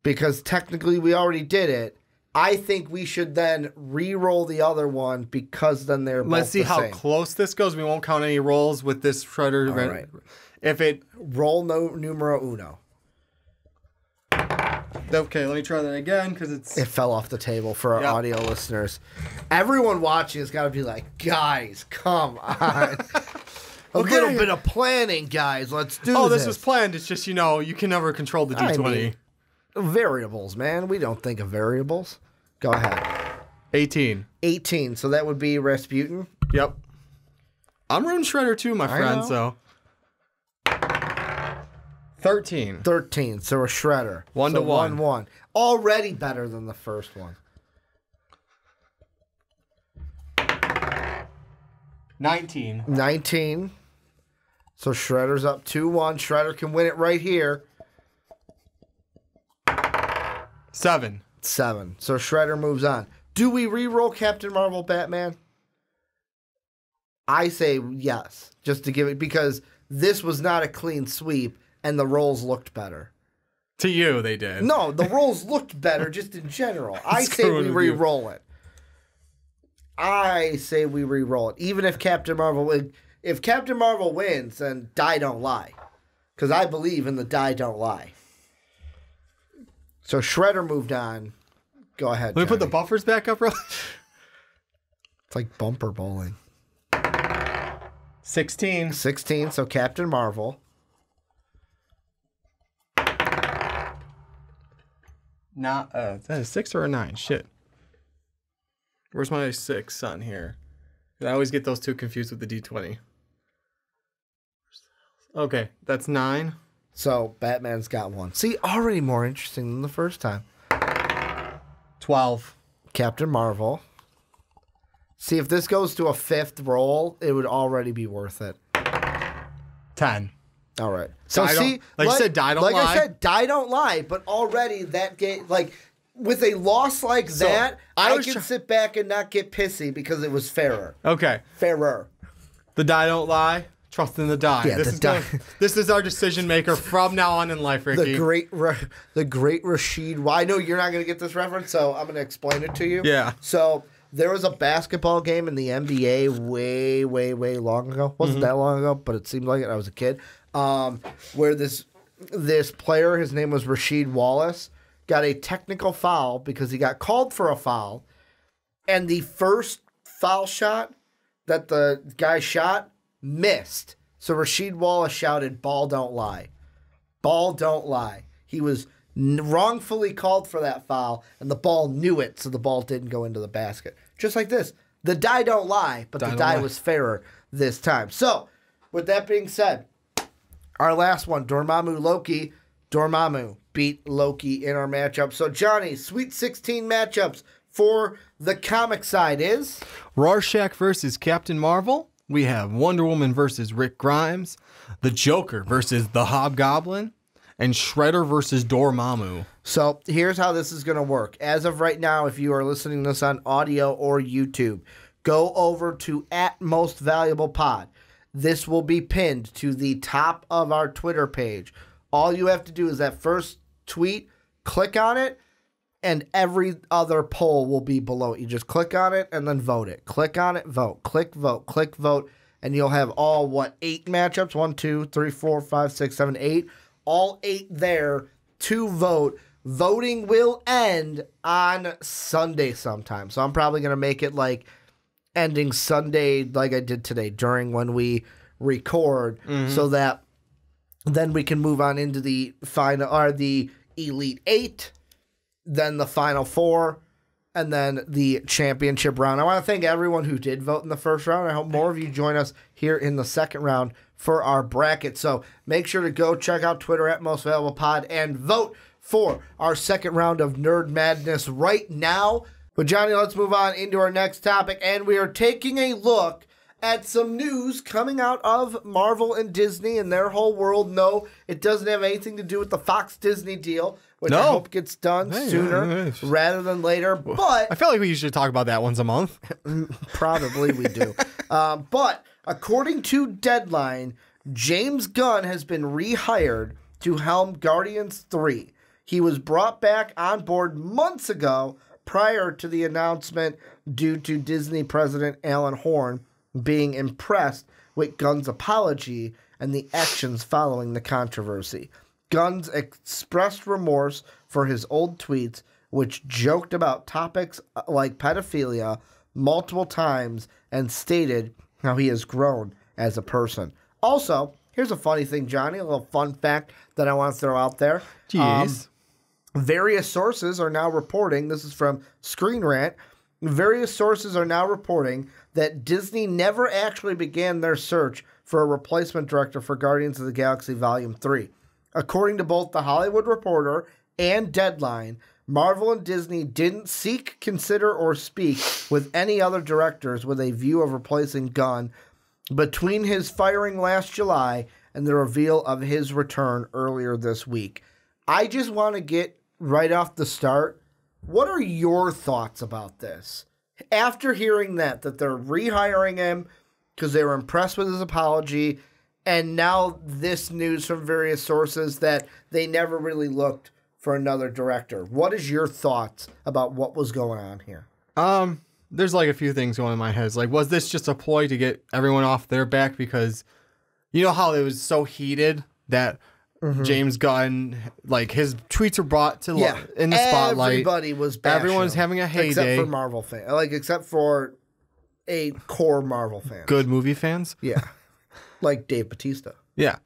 because technically we already did it, I think we should then re-roll the other one because then they're both Let's see how same. close this goes. We won't count any rolls with this Shredder. All right. If it... Roll numero uno. Okay, let me try that again because it's... It fell off the table for our audio listeners. Everyone watching has got to be like, guys, come on. A little bit of planning, guys. Let's do this. Oh, this was planned. It's just, you can never control the D20. Variables, man. We don't think of variables. Go ahead. 18. 18. So that would be Rasputin? Yep. I'm rooting Shredder too, my friend, so... 13. 13. So a Shredder. 1 to 1. 1-1. Already better than the first one. 19. 19. So Shredder's up 2-1. Shredder can win it right here. 7. 7. So Shredder moves on. Do we re-roll Captain Marvel Batman? I say yes. Just to give it, because this was not a clean sweep and the rolls looked better. To you, they did. No, the rolls looked better just in general. I say we re-roll it. I say we re-roll it. Even if Captain Marvel wins, then die don't lie. Because I believe in the die don't lie. So Shredder moved on. Go ahead, Let me put the buffers back up, bro. It's like bumper bowling. 16. 16, so Captain Marvel. Not, is that a 6 or a 9? Shit. Where's my 6 on here? I always get those two confused with the D20. Okay, that's 9. So Batman's got 1. See, already more interesting than the first time. 12. Captain Marvel. See, if this goes to a 5th roll, it would already be worth it. 10. All right. So see, you said, die don't lie. Like I said, die don't lie. But already that game, like with a loss like that, I can sit back and not get pissy because it was fairer. Okay. Fairer. The die don't lie. Trust in the die. Yeah, this is our decision maker from now on in life, Ricky. The great Rashid. Well, I know you're not going to get this reference, so I'm going to explain it to you. Yeah. So there was a basketball game in the NBA way, way, way long ago. Wasn't that long ago, but it seemed like it. I was a kid. Where this player, his name was Rasheed Wallace, got a technical foul because he got called for a foul, and the first foul shot that the guy shot missed. So Rasheed Wallace shouted, "Ball don't lie. Ball don't lie." He was wrongfully called for that foul, and the ball knew it, so the ball didn't go into the basket. Just like this. The die don't lie, but the die was fairer this time. So with that being said, our last one, Dormammu Loki. Dormammu beat Loki in our matchup. So, Johnny, Sweet 16 matchups for the comic side is? Rorschach versus Captain Marvel. We have Wonder Woman versus Rick Grimes. The Joker versus the Hobgoblin. And Shredder versus Dormammu. So, here's how this is going to work. As of right now, if you are listening to this on audio or YouTube, go over to @MostValuablePod. This will be pinned to the top of our Twitter page. All you have to do is that first tweet, click on it, and every other poll will be below it. You just click on it and then vote it. Click on it, vote. Click, vote, and you'll have all, 8 matchups? 1, 2, 3, 4, 5, 6, 7, 8. All 8 there to vote. Voting will end on Sunday sometime. So I'm probably going to make it ending Sunday like I did today during when we record so that then we can move on into the final, or the Elite 8, then the Final 4, and then the championship round. I want to thank everyone who did vote in the first round. I hope more of you join us here in the second round for our bracket. So make sure to go check out Twitter @MostValuablePod and vote for our second round of Nerd Madness right now. But Johnny, let's move on into our next topic, and we are taking a look at some news coming out of Marvel and Disney and their whole world. No, it doesn't have anything to do with the Fox-Disney deal, which I hope gets done sooner rather than later. But I feel like we usually talk about that once a month. Probably we do. But according to Deadline, James Gunn has been rehired to helm Guardians 3. He was brought back on board months ago prior to the announcement due to Disney president Alan Horn being impressed with Gunn's apology and the actions following the controversy. Gunn's expressed remorse for his old tweets, which joked about topics like pedophilia multiple times, and stated how he has grown as a person. Also, here's a funny thing, Johnny, a little fun fact that I want to throw out there. Jeez. Various sources are now reporting, this is from Screen Rant, various sources are now reporting that Disney never actually began their search for a replacement director for Guardians of the Galaxy Volume 3. According to both The Hollywood Reporter and Deadline, Marvel and Disney didn't seek, consider, or speak with any other directors with a view of replacing Gunn between his firing last July and the reveal of his return earlier this week. I just want to get right off the start, what are your thoughts about this? After hearing that they're rehiring him because they were impressed with his apology, and now this news from various sources that they never really looked for another director. What is your thoughts about what was going on here? There's a few things going in my head. Was this just a ploy to get everyone off their back? Because you know how it was so heated that James Gunn, his tweets were brought to in the spotlight. Everybody was bashing Everyone's him, having a heyday. except for Marvel fans, except for a core Marvel fan. Good movie fans. Yeah, like Dave Bautista. Yeah,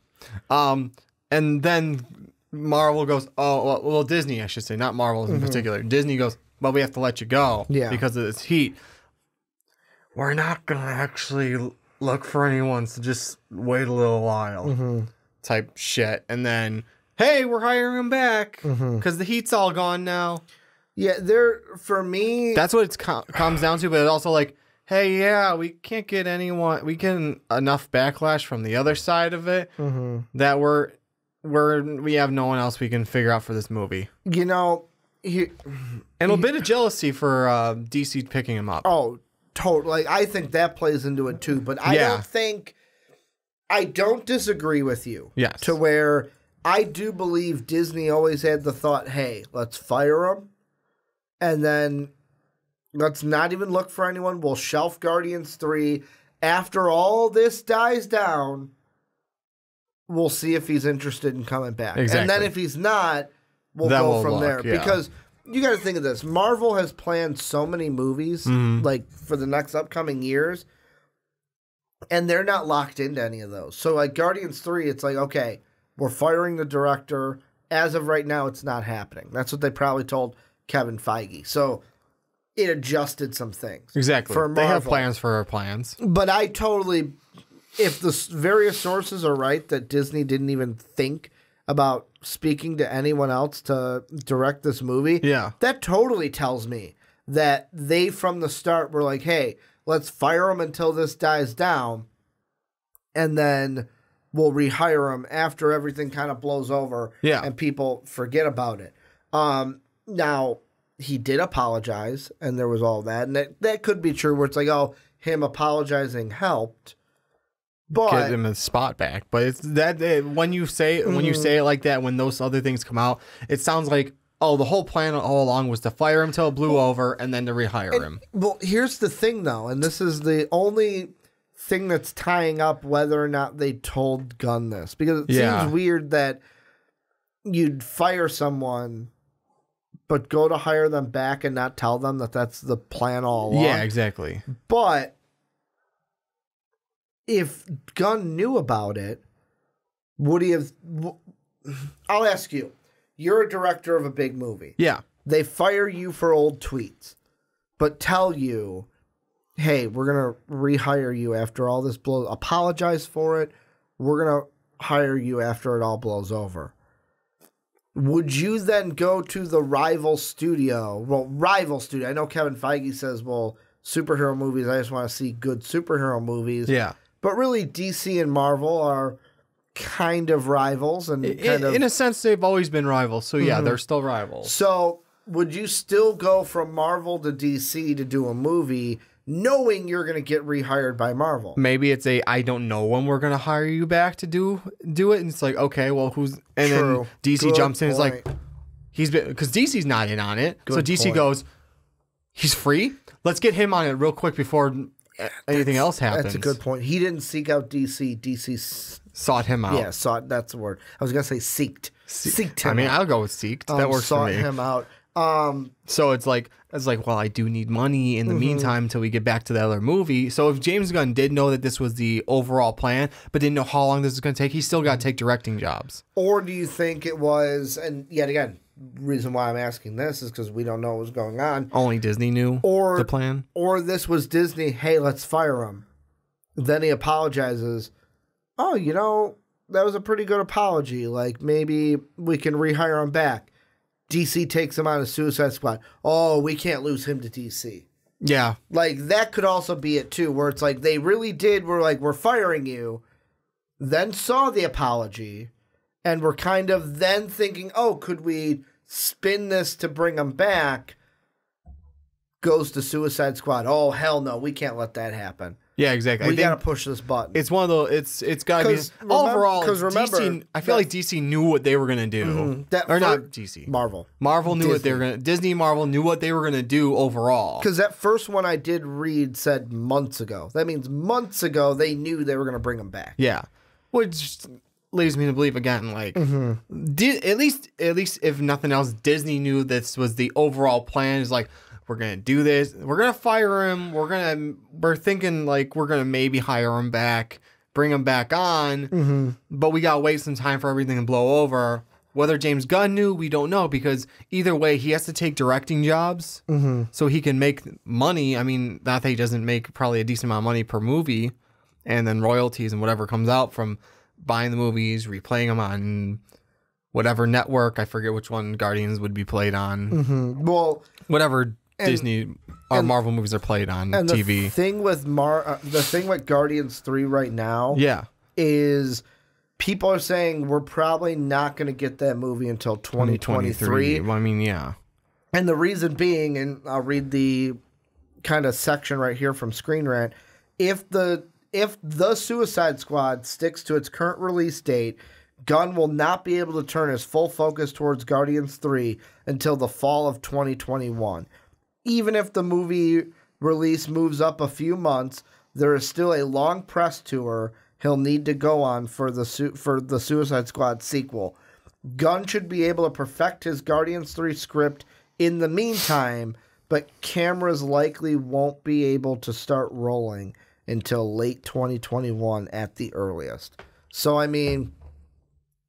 and then Marvel goes, well, Disney, I should say, not Marvel in particular. Disney goes, well, we have to let you go because of this heat. We're not gonna actually look for anyone, so just wait a little while. Type shit, and then hey, we're hiring him back because the heat's all gone now. Yeah, for me, that's what it comes down to. But it's also hey, yeah, we can't get anyone. We get enough backlash from the other side of it that we have no one else we can figure out for this movie. And a bit of jealousy for DC picking him up. Oh, totally. I think that plays into it too. But I don't disagree with you. Yes. To where I do believe Disney always had the thought, hey, let's fire him, and then let's not even look for anyone. We'll shelf Guardians 3. After all this dies down, we'll see if he's interested in coming back. Exactly. And then if he's not, we'll go from there. Yeah. Because you got to think of this. Marvel has planned so many movies, for the next upcoming years, and they're not locked into any of those. So, Guardians 3, it's okay, we're firing the director. As of right now, it's not happening. That's what they probably told Kevin Feige. So, it adjusted some things. Exactly. For Marvel. They have plans for our plans. But I totally if the various sources are right that Disney didn't even think about speaking to anyone else to direct this movie, that totally tells me that they from the start were like, hey, let's fire him until this dies down, and then we'll rehire him after everything kind of blows over and people forget about it. Now, he did apologize, and there was all that, and that could be true, where it's like, oh, him apologizing helped. But get him his spot back. But it's that when you say it like that, when those other things come out, it sounds like, oh, the whole plan all along was to fire him till it blew over and then to rehire him. Well, here's the thing, though, and this is the only thing that's tying up whether or not they told Gunn this, because it seems weird that you'd fire someone but go to hire them back and not tell them that that's the plan all along. Yeah, exactly. But if Gunn knew about it, would he have... I'll ask you. You're a director of a big movie. Yeah. They fire you for old tweets, but tell you, hey, we're going to rehire you after all this blows. Apologize for it. We're going to hire you after it all blows over. Would you then go to the rival studio? Well, rival studio. I know Kevin Feige says, well, superhero movies, I just want to see good superhero movies. Yeah. But really, DC and Marvel are kind of rivals. And in a sense, they've always been rivals. So, yeah, they're still rivals. So, would you still go from Marvel to DC to do a movie knowing you're going to get rehired by Marvel? Maybe it's I don't know when we're going to hire you back to do it. And it's like, okay, well, who's... And then DC jumps in and is like, he's been... Because DC's not in on it. So DC goes, he's free? Let's get him on it real quick before anything else happens. That's a good point. He didn't seek out DC. DC sought him out. Yeah, sought. That's the word. I was going to say seeked. Seeked him out. I'll go with seeked. That works for me. Sought him out. So it's like, well, I do need money in the meantime until we get back to the other movie. So if James Gunn did know that this was the overall plan, but didn't know how long this was going to take, he still got to take directing jobs. Or do you think it was, and yet again, reason why I'm asking this is because we don't know what was going on. Only Disney knew the plan. Or this was Disney, hey, let's fire him. Then he apologizes. Oh, that was a pretty good apology. Like, maybe we can rehire him back. DC takes him out of Suicide Squad. Oh, we can't lose him to DC. Yeah. Like, that could also be it, too, where it's like they really were like, we're firing you, then saw the apology, and were kind of then thinking, oh, could we spin this to bring him back? Goes to Suicide Squad. Oh, hell no, we can't let that happen. Yeah, exactly. We got to push this button. It's one of those. It's got to be overall. Because remember, DC, I feel like DC knew what they were going to do. Not DC. Marvel. Marvel knew what they were going to. Disney, Marvel knew what they were going to do overall. Because that first one I did read said months ago. That means months ago they knew they were going to bring him back. Yeah, which leads me to believe again, like at least if nothing else, Disney knew this was the overall plan. Is like, we're going to do this. We're going to fire him. We're thinking like we're going to maybe hire him back, bring him back on. But we got to wait some time for everything to blow over. Whether James Gunn knew, we don't know, because either way, he has to take directing jobs so he can make money. I mean, not that he doesn't make probably a decent amount of money per movie, and then royalties and whatever comes out from buying the movies, replaying them on whatever network. I forget which one Guardians would be played on. Well, whatever Disney or Marvel movies are played on TV. The thing with Guardians 3 right now, is people are saying we're probably not going to get that movie until 2023. Well, I mean, yeah. And the reason being, and I'll read the kind of section right here from Screen Rant, if the Suicide Squad sticks to its current release date, Gunn will not be able to turn his full focus towards Guardians 3 until the fall of 2021. Even if the movie release moves up a few months, there is still a long press tour he'll need to go on for the Suicide Squad sequel. Gunn should be able to perfect his Guardians 3 script in the meantime, but cameras likely won't be able to start rolling until late 2021 at the earliest. So, I mean,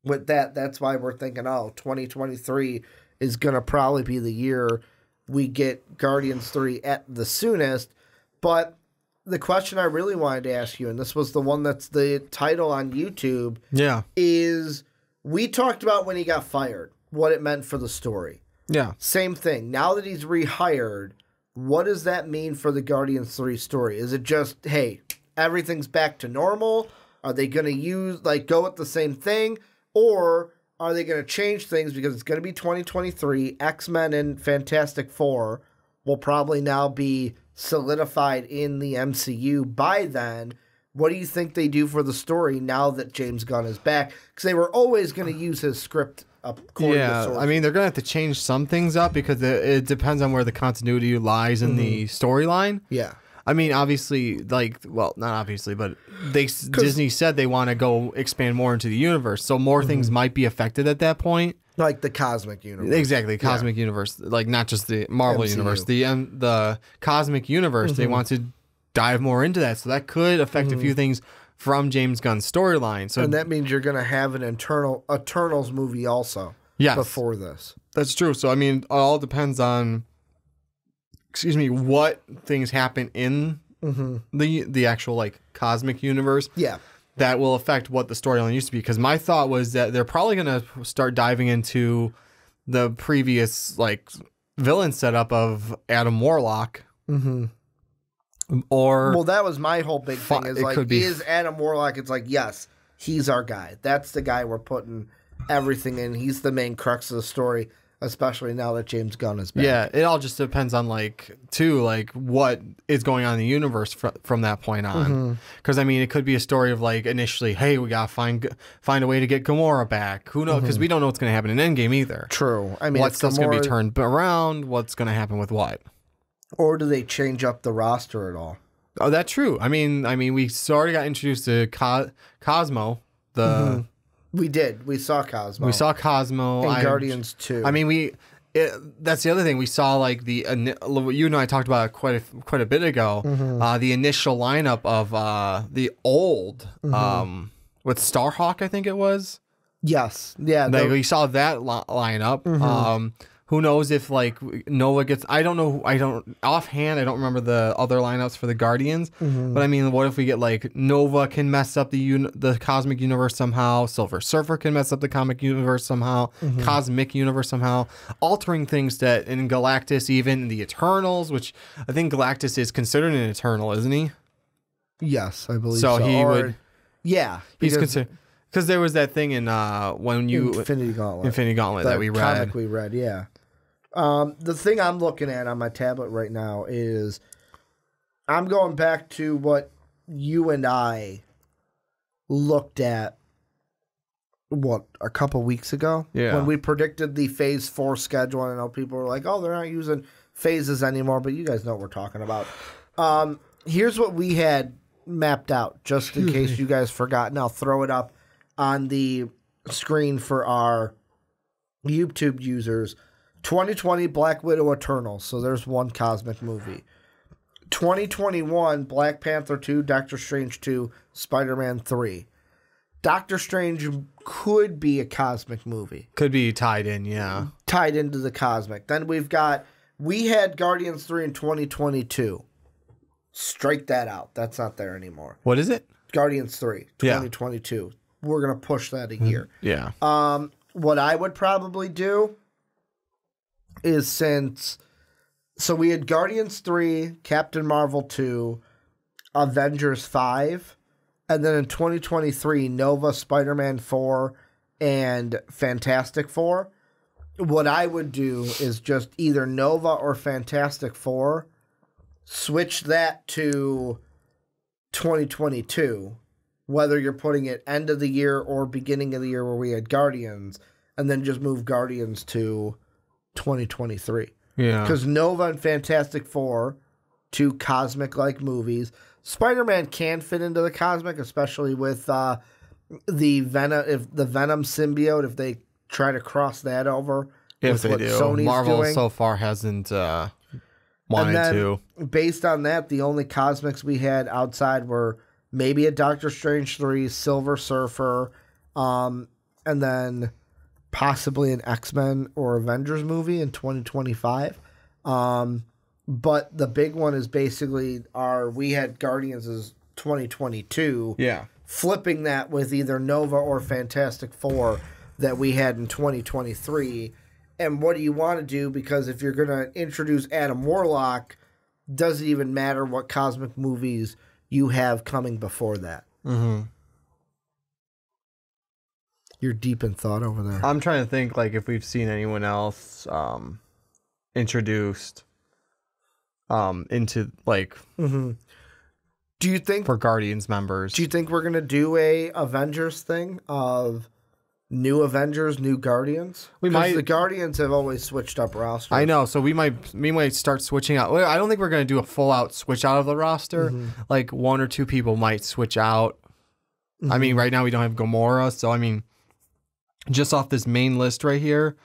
with that's why we're thinking, 2023 is going to probably be the year we get Guardians 3 at the soonest. But the question I really wanted to ask you, and this was the one that's the title on YouTube, is we talked about when he got fired, what it meant for the story. Yeah. Same thing. Now that he's rehired, what does that mean for the Guardians 3 story? Is it just, hey, everything's back to normal? Are they going to go with the same thing? Or are they going to change things because it's going to be 2023? X-Men and Fantastic Four will probably now be solidified in the MCU by then. What do you think they do for the story now that James Gunn is back? Because they were always going to use his script according to sources. I mean, they're going to have to change some things up because it depends on where the continuity lies in the storyline. Yeah. I mean, obviously, not obviously, but Disney said they want to go expand more into the universe, so more things might be affected at that point. Like the cosmic universe. Exactly, cosmic universe, like not just the Marvel MCU. universe, the cosmic universe. They want to dive more into that, so that could affect a few things from James Gunn's storyline. So, and that means you're going to have an Eternals movie also before this. That's true. So, I mean, it all depends on, what things happen in the actual, like, cosmic universe. Yeah. That will affect what the storyline used to be. Because my thought was that they're probably going to start diving into the previous, like, villain setup of Adam Warlock. Well, that was my whole big thing. Is Adam Warlock? It's like, yes, he's our guy. That's the guy we're putting everything in. He's the main crux of the story, especially now that James Gunn is back. Yeah, it all just depends on what is going on in the universe from that point on. Because I mean, it could be a story of like initially, hey, we gotta find a way to get Gamora back. Who knows? Because we don't know what's gonna happen in Endgame either. True. I mean, what stuff's gonna be turned around? What's gonna happen with what? Or do they change up the roster at all? Oh, that's true. I mean, we already got introduced to Cosmo. We did. We saw Cosmo. In Guardians 2. I mean, that's the other thing. We saw like you and I talked about it quite a bit ago. The initial lineup of the old with Starhawk, I think it was. Yes. Yeah. We saw that lineup. Who knows if like Nova gets? I don't know. I don't remember the other lineups for the Guardians. But I mean, what if we get like Nova can mess up the cosmic universe somehow? Silver Surfer can mess up the comic universe somehow. Cosmic universe somehow, altering things that in Galactus, even the Eternals, which I think Galactus is considered an Eternal, isn't he? Yes, I believe so. So he would. Yeah, He's considered. Because there was that thing in Infinity Gauntlet that we read. Comic we read, yeah. The thing I'm looking at on my tablet right now is I'm going back to what you and I looked at, a couple weeks ago? Yeah. When we predicted the Phase 4 schedule, and I know people were like, oh, they're not using phases anymore, but you guys know what we're talking about. Here's what we had mapped out, just in case you guys forgot, and I'll throw it up on the screen for our YouTube users. 2020 Black Widow Eternals, so there's one cosmic movie. 2021 Black Panther 2, Doctor Strange 2, Spider-Man 3. Doctor Strange could be a cosmic movie. Could be tied in, yeah. Tied into the cosmic. Then we had Guardians 3 in 2022. Strike that out. That's not there anymore. What is it? Guardians 3, 2022. Yeah. We're going to push that a year. Yeah. What I would probably do is so we had Guardians 3, Captain Marvel 2, Avengers 5, and then in 2023, Nova, Spider-Man 4, and Fantastic Four. What I would do is just either Nova or Fantastic Four, switch that to 2022, whether you're putting it end of the year or beginning of the year where we had Guardians, and then just move Guardians to 2023. Yeah. Because Nova and Fantastic Four, two cosmic-like movies. Spider-Man can fit into the cosmic, especially with the Venom symbiote, if they try to cross that over. If they do. Sony's Marvel doing. So far hasn't wanted to. Based on that, the only cosmics we had outside were maybe a Doctor Strange 3, Silver Surfer, and then possibly an X-Men or Avengers movie in 2025. But the big one is basically we had Guardians as 2022. Yeah. Flipping that with either Nova or Fantastic Four that we had in 2023. And what do you want to do? Because if you're going to introduce Adam Warlock, does it even matter what cosmic movies you have coming before that? Mm-hmm. You're deep in thought over there. I'm trying to think like if we've seen anyone else introduced into like do you think for Guardians members? Do you think we're gonna do a Avengers thing of new Avengers, new Guardians? We might. The Guardians have always switched up rosters. I know, so we might start switching out. I don't think we're gonna do a full out switch out of the roster. Like 1 or 2 people might switch out. I mean, right now we don't have Gamora, so I mean, just off this main list right here,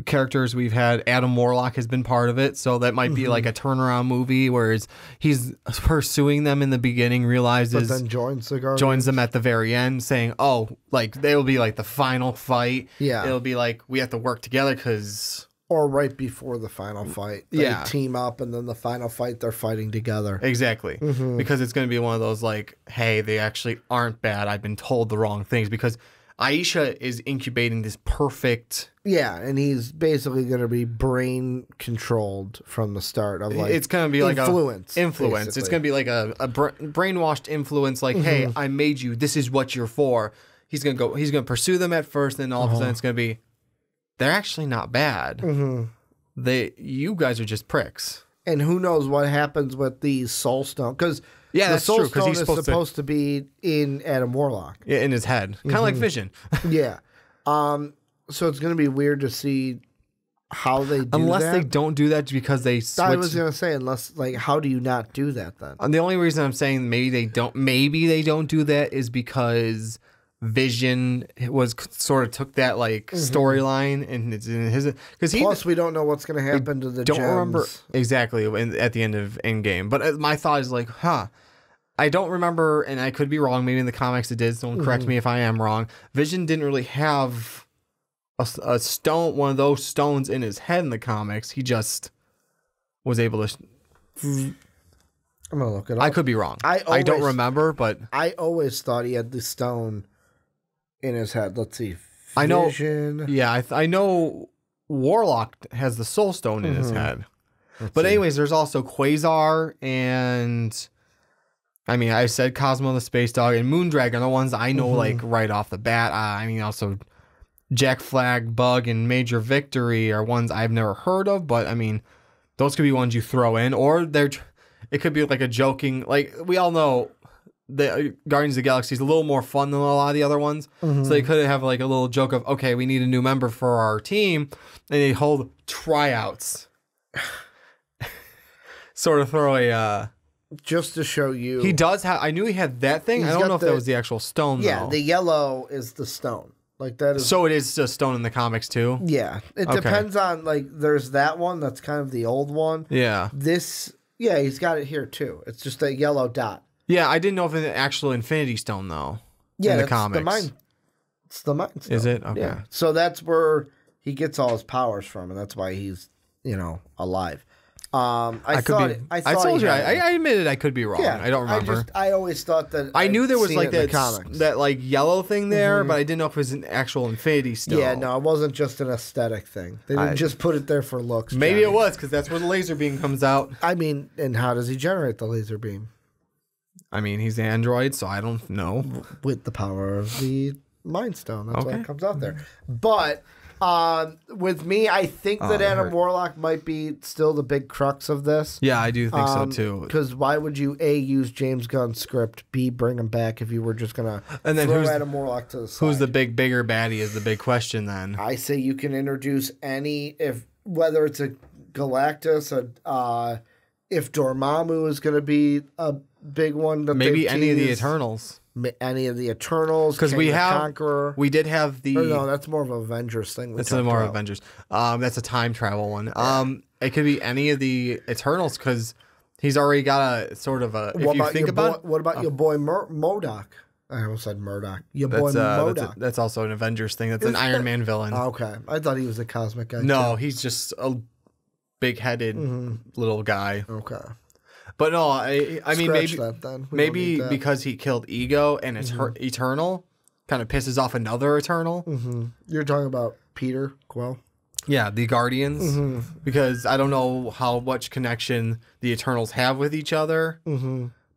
characters we've had, Adam Warlock has been part of it, so that might be like a turnaround movie, whereas he's pursuing them in the beginning, realizes, but then joins them at the very end, saying, "Oh, like they'll be like the final fight." Yeah, it'll be like we have to work together because. Or right before the final fight, they team up, and then the final fight they're fighting together. Exactly, because it's going to be one of those like, "Hey, they actually aren't bad. I've been told the wrong things." Because Aisha is incubating this perfect. Yeah, and he's basically going to be brain controlled from the start of like. It's going to be influence, like influence. Basically. It's going to be like a brainwashed influence. Like, hey, I made you. This is what you're for. He's going to go. He's going to pursue them at first, and all of a sudden it's going to be. They're actually not bad. You guys are just pricks. And who knows what happens with the Soul Stone? Because the Soul Stone is supposed to be in Adam Warlock. Yeah, in his head, kind of like Vision. Yeah. So it's going to be weird to see how they do unless that. They don't do that because they switch. I was going to say, unless like, how do you not do that then? And the only reason I'm saying maybe they don't do that is because. Vision was sort of took that like storyline and it's in his because plus we don't know what's going to happen to the don't gems. Remember exactly at the end of Endgame, but my thought is like I don't remember, and I could be wrong, maybe in the comics it did, so don't correct me if I am wrong. Vision didn't really have a stone, one of those stones in his head in the comics. He just was able to I'm gonna look it up. I could be wrong. I don't remember, but I always thought he had the stone in his head. Let's see. I know. Vision. Yeah, I know. Warlock has the Soul Stone in his head. But anyways, there's also Quasar and I mean, I said Cosmo the Space Dog and Moondragon are the ones I know like right off the bat. I mean, also Jack Flag, Bug, and Major Victory are ones I've never heard of. But I mean, those could be ones you throw in, or it could be like a joking. Like we all know. The Guardians of the Galaxy is a little more fun than a lot of the other ones. So they could have like a little joke of, okay, we need a new member for our team. And they hold tryouts. Sort of throw a... just to show you. He does have... I knew he had that thing. I don't know if that was the actual stone, though. The yellow is the stone. Like that is... So it is a stone in the comics, too? Yeah. It depends on, like, there's that one that's kind of the old one. Yeah. This... Yeah, he's got it here, too. It's just a yellow dot. Yeah, I didn't know if it's an actual Infinity Stone, though. Yeah, in the comics. It's the Mind Stone. Is it? Okay. Yeah. So that's where he gets all his powers from, and that's why he's, alive. I admitted I could be wrong. Yeah, I don't remember. I always thought that I knew there was like that like yellow thing there, but I didn't know if it was an actual Infinity Stone. Yeah, no, it wasn't just an aesthetic thing. They didn't just put it there for looks. Maybe it was because that's where the laser beam comes out. I mean, and how does he generate the laser beam? I mean, he's an android, so I don't know. With the power of the Mind Stone. That's why it comes out there. But with me, I think that Adam Warlock might be still the big crux of this. Yeah, I do think so, too. Because why would you, A, use James Gunn's script, B, bring him back if you were just going to throw Adam Warlock to the side? Who's the bigger baddie is the big question then. I say you can introduce whether it's a Galactus, if Dormammu is going to be a big one. Maybe any of the Eternals. Any of the Eternals. Because we did have the... Or no, that's more of an Avengers thing. That's more of Avengers. That's a time travel one. Yeah. It could be any of the Eternals because he's already got a sort of a... What about your boy MODOK? I almost said Murdoch. Your boy MODOK. That's also an Avengers thing. That's an Iron Man villain. Okay. I thought he was a cosmic guy. No, he's just a big-headed little guy. Okay. But no, I mean, maybe because he killed Ego and it's Eternal, kind of pisses off another Eternal. You're talking about Peter Quill? Yeah, the Guardians. Because I don't know how much connection the Eternals have with each other.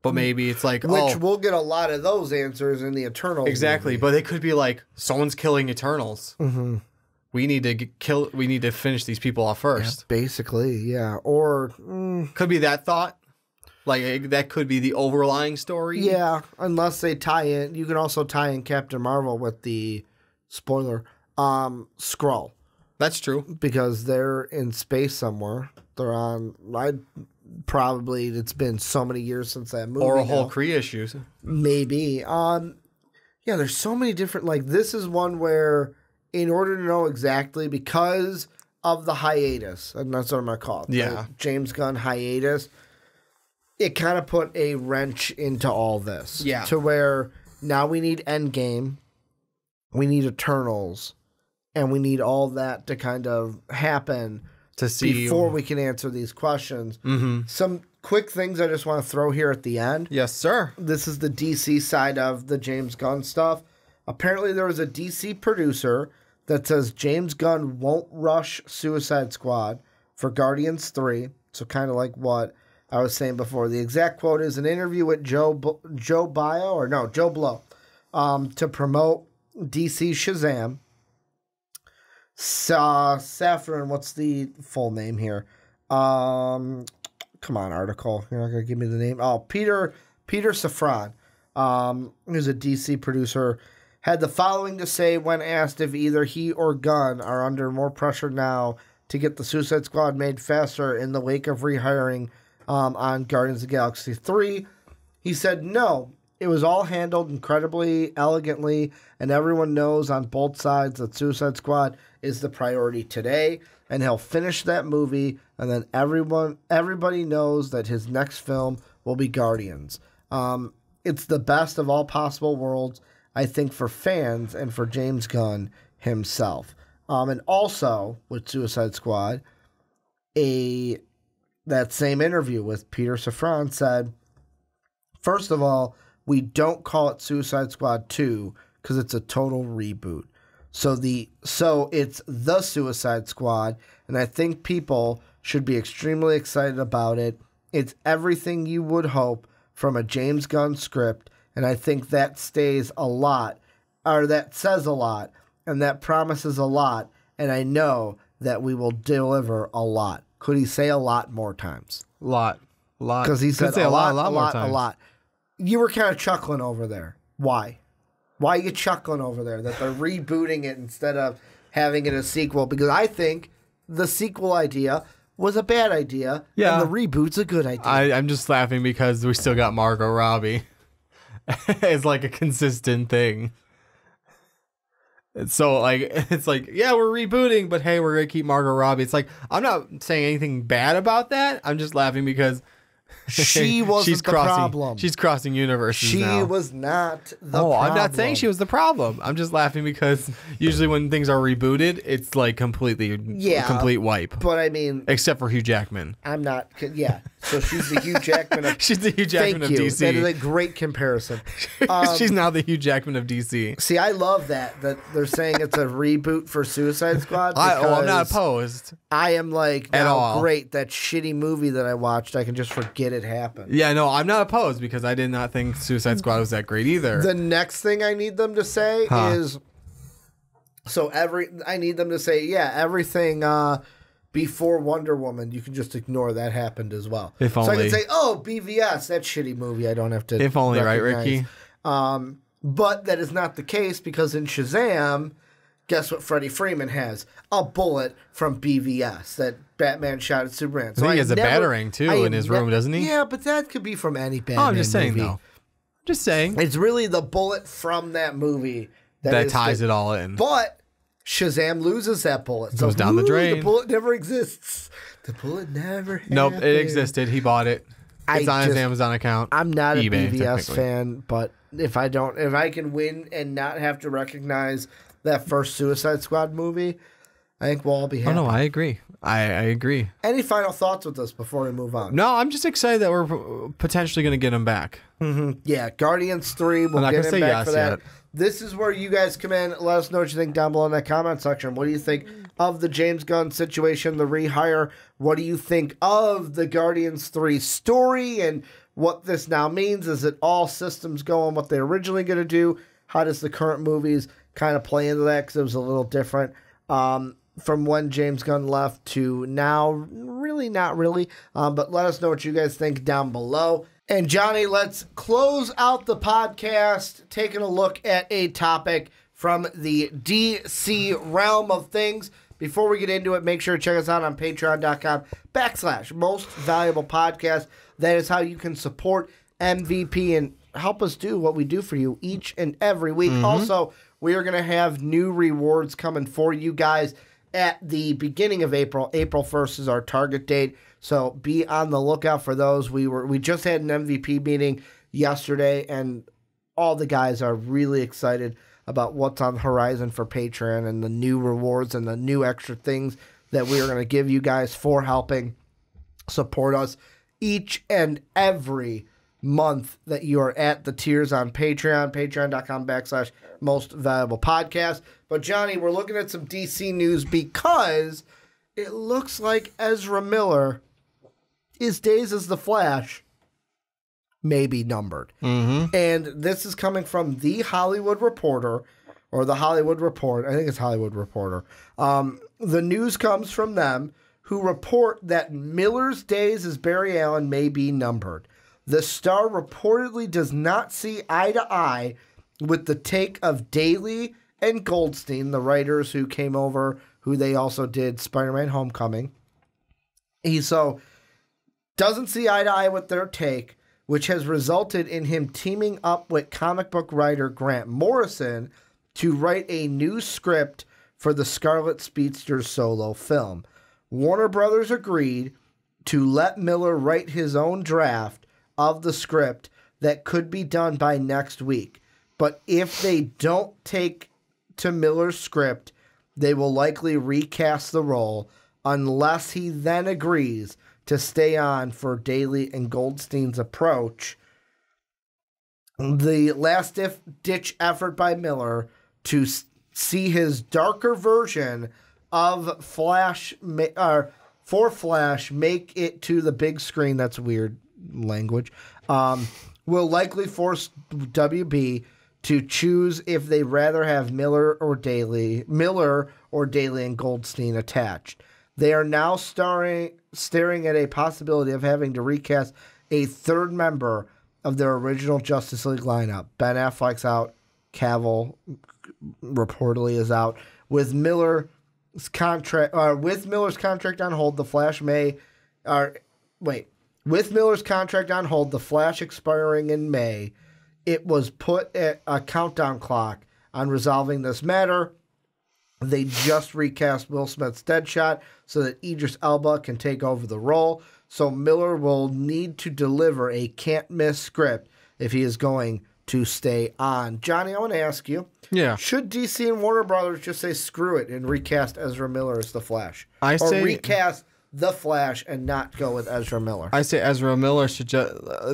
But maybe it's like, which we'll get a lot of those answers in the Eternals. Exactly, movie. But it could be like someone's killing Eternals. We need to We need to finish these people off first. Yeah, basically, yeah. Or could be that thought. Like that could be the overlying story. Yeah, unless they tie in. You can also tie in Captain Marvel with the spoiler Skrull. That's true because they're in space somewhere. They're on. Probably it's been so many years since that movie. Or a whole Kree issue. Maybe. Yeah, there's so many different. Like this is one where, in order to know exactly, because of the hiatus, and that's what I'm gonna call it. Yeah, James Gunn hiatus. It kind of put a wrench into all this. Yeah. To where now we need Endgame, we need Eternals, and we need all that to kind of happen to see before we can answer these questions. Some quick things I just want to throw here at the end. Yes, sir. This is the DC side of the James Gunn stuff. Apparently there was a DC producer that says James Gunn won't rush Suicide Squad for Guardians 3. So kind of like what I was saying before. The exact quote is an interview with Joe Blow to promote DC Shazam. Saffron, what's the full name here? Come on, article. You're not going to give me the name. Oh, Peter Safran, who's a DC producer, had the following to say when asked if either he or Gunn are under more pressure now to get the Suicide Squad made faster in the wake of rehiring on Guardians of the Galaxy 3. He said no. It was all handled incredibly elegantly, and everyone knows on both sides that Suicide Squad is the priority today, and he'll finish that movie, and then everybody knows that his next film will be Guardians. It's the best of all possible worlds, I think, for fans and for James Gunn himself. And also, with Suicide Squad, that same interview with Peter Safran said, first of all, we don't call it Suicide Squad 2 because it's a total reboot. So it's the Suicide Squad, and I think people should be extremely excited about it. It's everything you would hope from a James Gunn script, and I think that says a lot, and that promises a lot, and I know that we will deliver a lot. Could he say a lot more times? A lot. Because he said a lot. You were kind of chuckling over there. Why? Why are you chuckling over there that they're rebooting it instead of having it a sequel? Because I think the sequel idea was a bad idea, and the reboot's a good idea. I'm just laughing because we still got Margot Robbie. It's like a consistent thing. So it's like, yeah, we're rebooting, but hey, we're gonna keep Margot Robbie. It's like, I'm not saying anything bad about that. I'm just laughing because she wasn't the problem. She's crossing universes now. She was not the problem. I'm not saying she was the problem. I'm just laughing because usually when things are rebooted, it's like complete wipe. But I mean, except for Hugh Jackman. I'm not. Yeah. So she's the Hugh Jackman of she's the Hugh Jackman of DC. That is a great comparison. She's now the Hugh Jackman of DC. See, I love that they're saying it's a reboot for Suicide Squad. I'm not opposed. I am like, at all. Great, that shitty movie that I watched, I can just forget it happened. Yeah, no, I'm not opposed because I did not think Suicide Squad was that great either. The next thing I need them to say is, I need them to say, everything before Wonder Woman, you can just ignore that happened as well. If only. So I can say, BVS, that shitty movie, I don't have to if only, recognize. Right, Ricky? But that is not the case because in Shazam, guess what Freddie Freeman has? A bullet from BVS that Batman shot at Superman. So he has a batarang, too, in his room, doesn't he? Yeah, but that could be from any Batman movie. I'm just saying, though. Just saying. It's really the bullet from that movie that ties it all in. But Shazam loses that bullet. It goes down the drain. The bullet never exists. The bullet never happened. Nope, it existed. He bought it. It's on his Amazon account. I'm not eBay, a BVS fan, but if I can win and not have to recognize that first Suicide Squad movie, I think we'll all be happy. Oh, no, I agree. I agree. Any final thoughts with this before we move on? No, I'm just excited that we're potentially going to get him back. Mm-hmm. Yeah, Guardians 3, we'll get him back for that. Yet. This is where you guys come in. Let us know what you think down below in that comment section. What do you think of the James Gunn situation, the rehire? What do you think of the Guardians 3 story and what this now means? Is it all systems go on what they're originally going to do? How does the current movies kind of play into that? Because it was a little different from when James Gunn left to now. Really not really. But let us know what you guys think down below. And Johnny, let's close out the podcast taking a look at a topic from the DC realm of things. Before we get into it, make sure to check us out on patreon.com/mostvaluablepodcast. That is how you can support MVP and help us do what we do for you each and every week. Mm-hmm. Also, we are going to have new rewards coming for you guys at the beginning of April. April 1st is our target date. So be on the lookout for those. We just had an MVP meeting yesterday, and all the guys are really excited about what's on the horizon for Patreon and the new rewards and the new extra things that we are going to give you guys for helping support us each and every month that you are at the tiers on Patreon, patreon.com/mostvaluablepodcast. But Johnny, we're looking at some DC news because it looks like Ezra Miller, his days as the Flash may be numbered. Mm-hmm. And this is coming from The Hollywood Reporter, or The Hollywood Report. I think it's Hollywood Reporter. The news comes from them, who report that Miller's days as Barry Allen may be numbered. The Star reportedly does not see eye to eye with the take of Daly and Goldstein, the writers who came over, who they also did Spider-Man Homecoming. He doesn't see eye to eye with their take, which has resulted in him teaming up with comic book writer Grant Morrison to write a new script for the Scarlet Speedster solo film. Warner Brothers agreed to let Miller write his own draft of the script that could be done by next week. But if they don't take to Miller's script, they will likely recast the role unless he then agrees to stay on for Daly and Goldstein's approach. The last-ditch effort by Miller to see his darker version of Flash, for Flash, make it to the big screen, that's weird language, will likely force WB to choose if they rather have Miller or Daly and Goldstein attached. They are now staring at a possibility of having to recast a third member of their original Justice League lineup. Ben Affleck's out. Cavill reportedly is out. With Miller's contract on hold, the Flash with Miller's contract on hold, the Flash expiring in May, it was put at a countdown clock on resolving this matter. They just recast Will Smith's Deadshot so that Idris Elba can take over the role. So Miller will need to deliver a can't-miss script if he is going to stay on. Johnny, I want to ask you, should DC and Warner Brothers just say screw it and recast Ezra Miller as the Flash? Or recast the Flash and not go with Ezra Miller? I say Ezra Miller should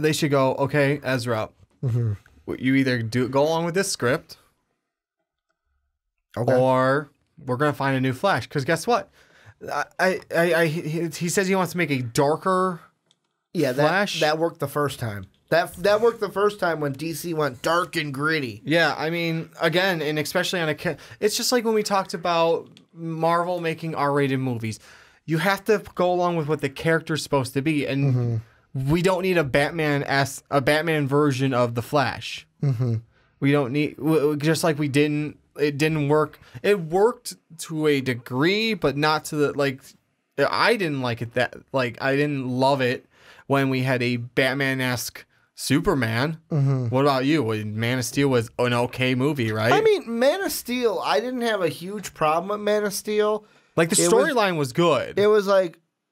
they should go, okay, Ezra, you either go along with this script, or we're going to find a new Flash. Because guess what? He says he wants to make a darker Flash. That worked the first time. That worked the first time when DC went dark and gritty. Yeah, I mean, again, and especially on it's just like when we talked about Marvel making R-rated movies. You have to go along with what the character's supposed to be, and we don't need a Batman version of the Flash. We don't need, just like it didn't work. It worked to a degree, but not to the, I didn't like it I didn't love it when we had a Batman-esque Superman. What about you? Man of Steel was an okay movie, right? I mean, Man of Steel, I didn't have a huge problem with Man of Steel. The storyline was good. It was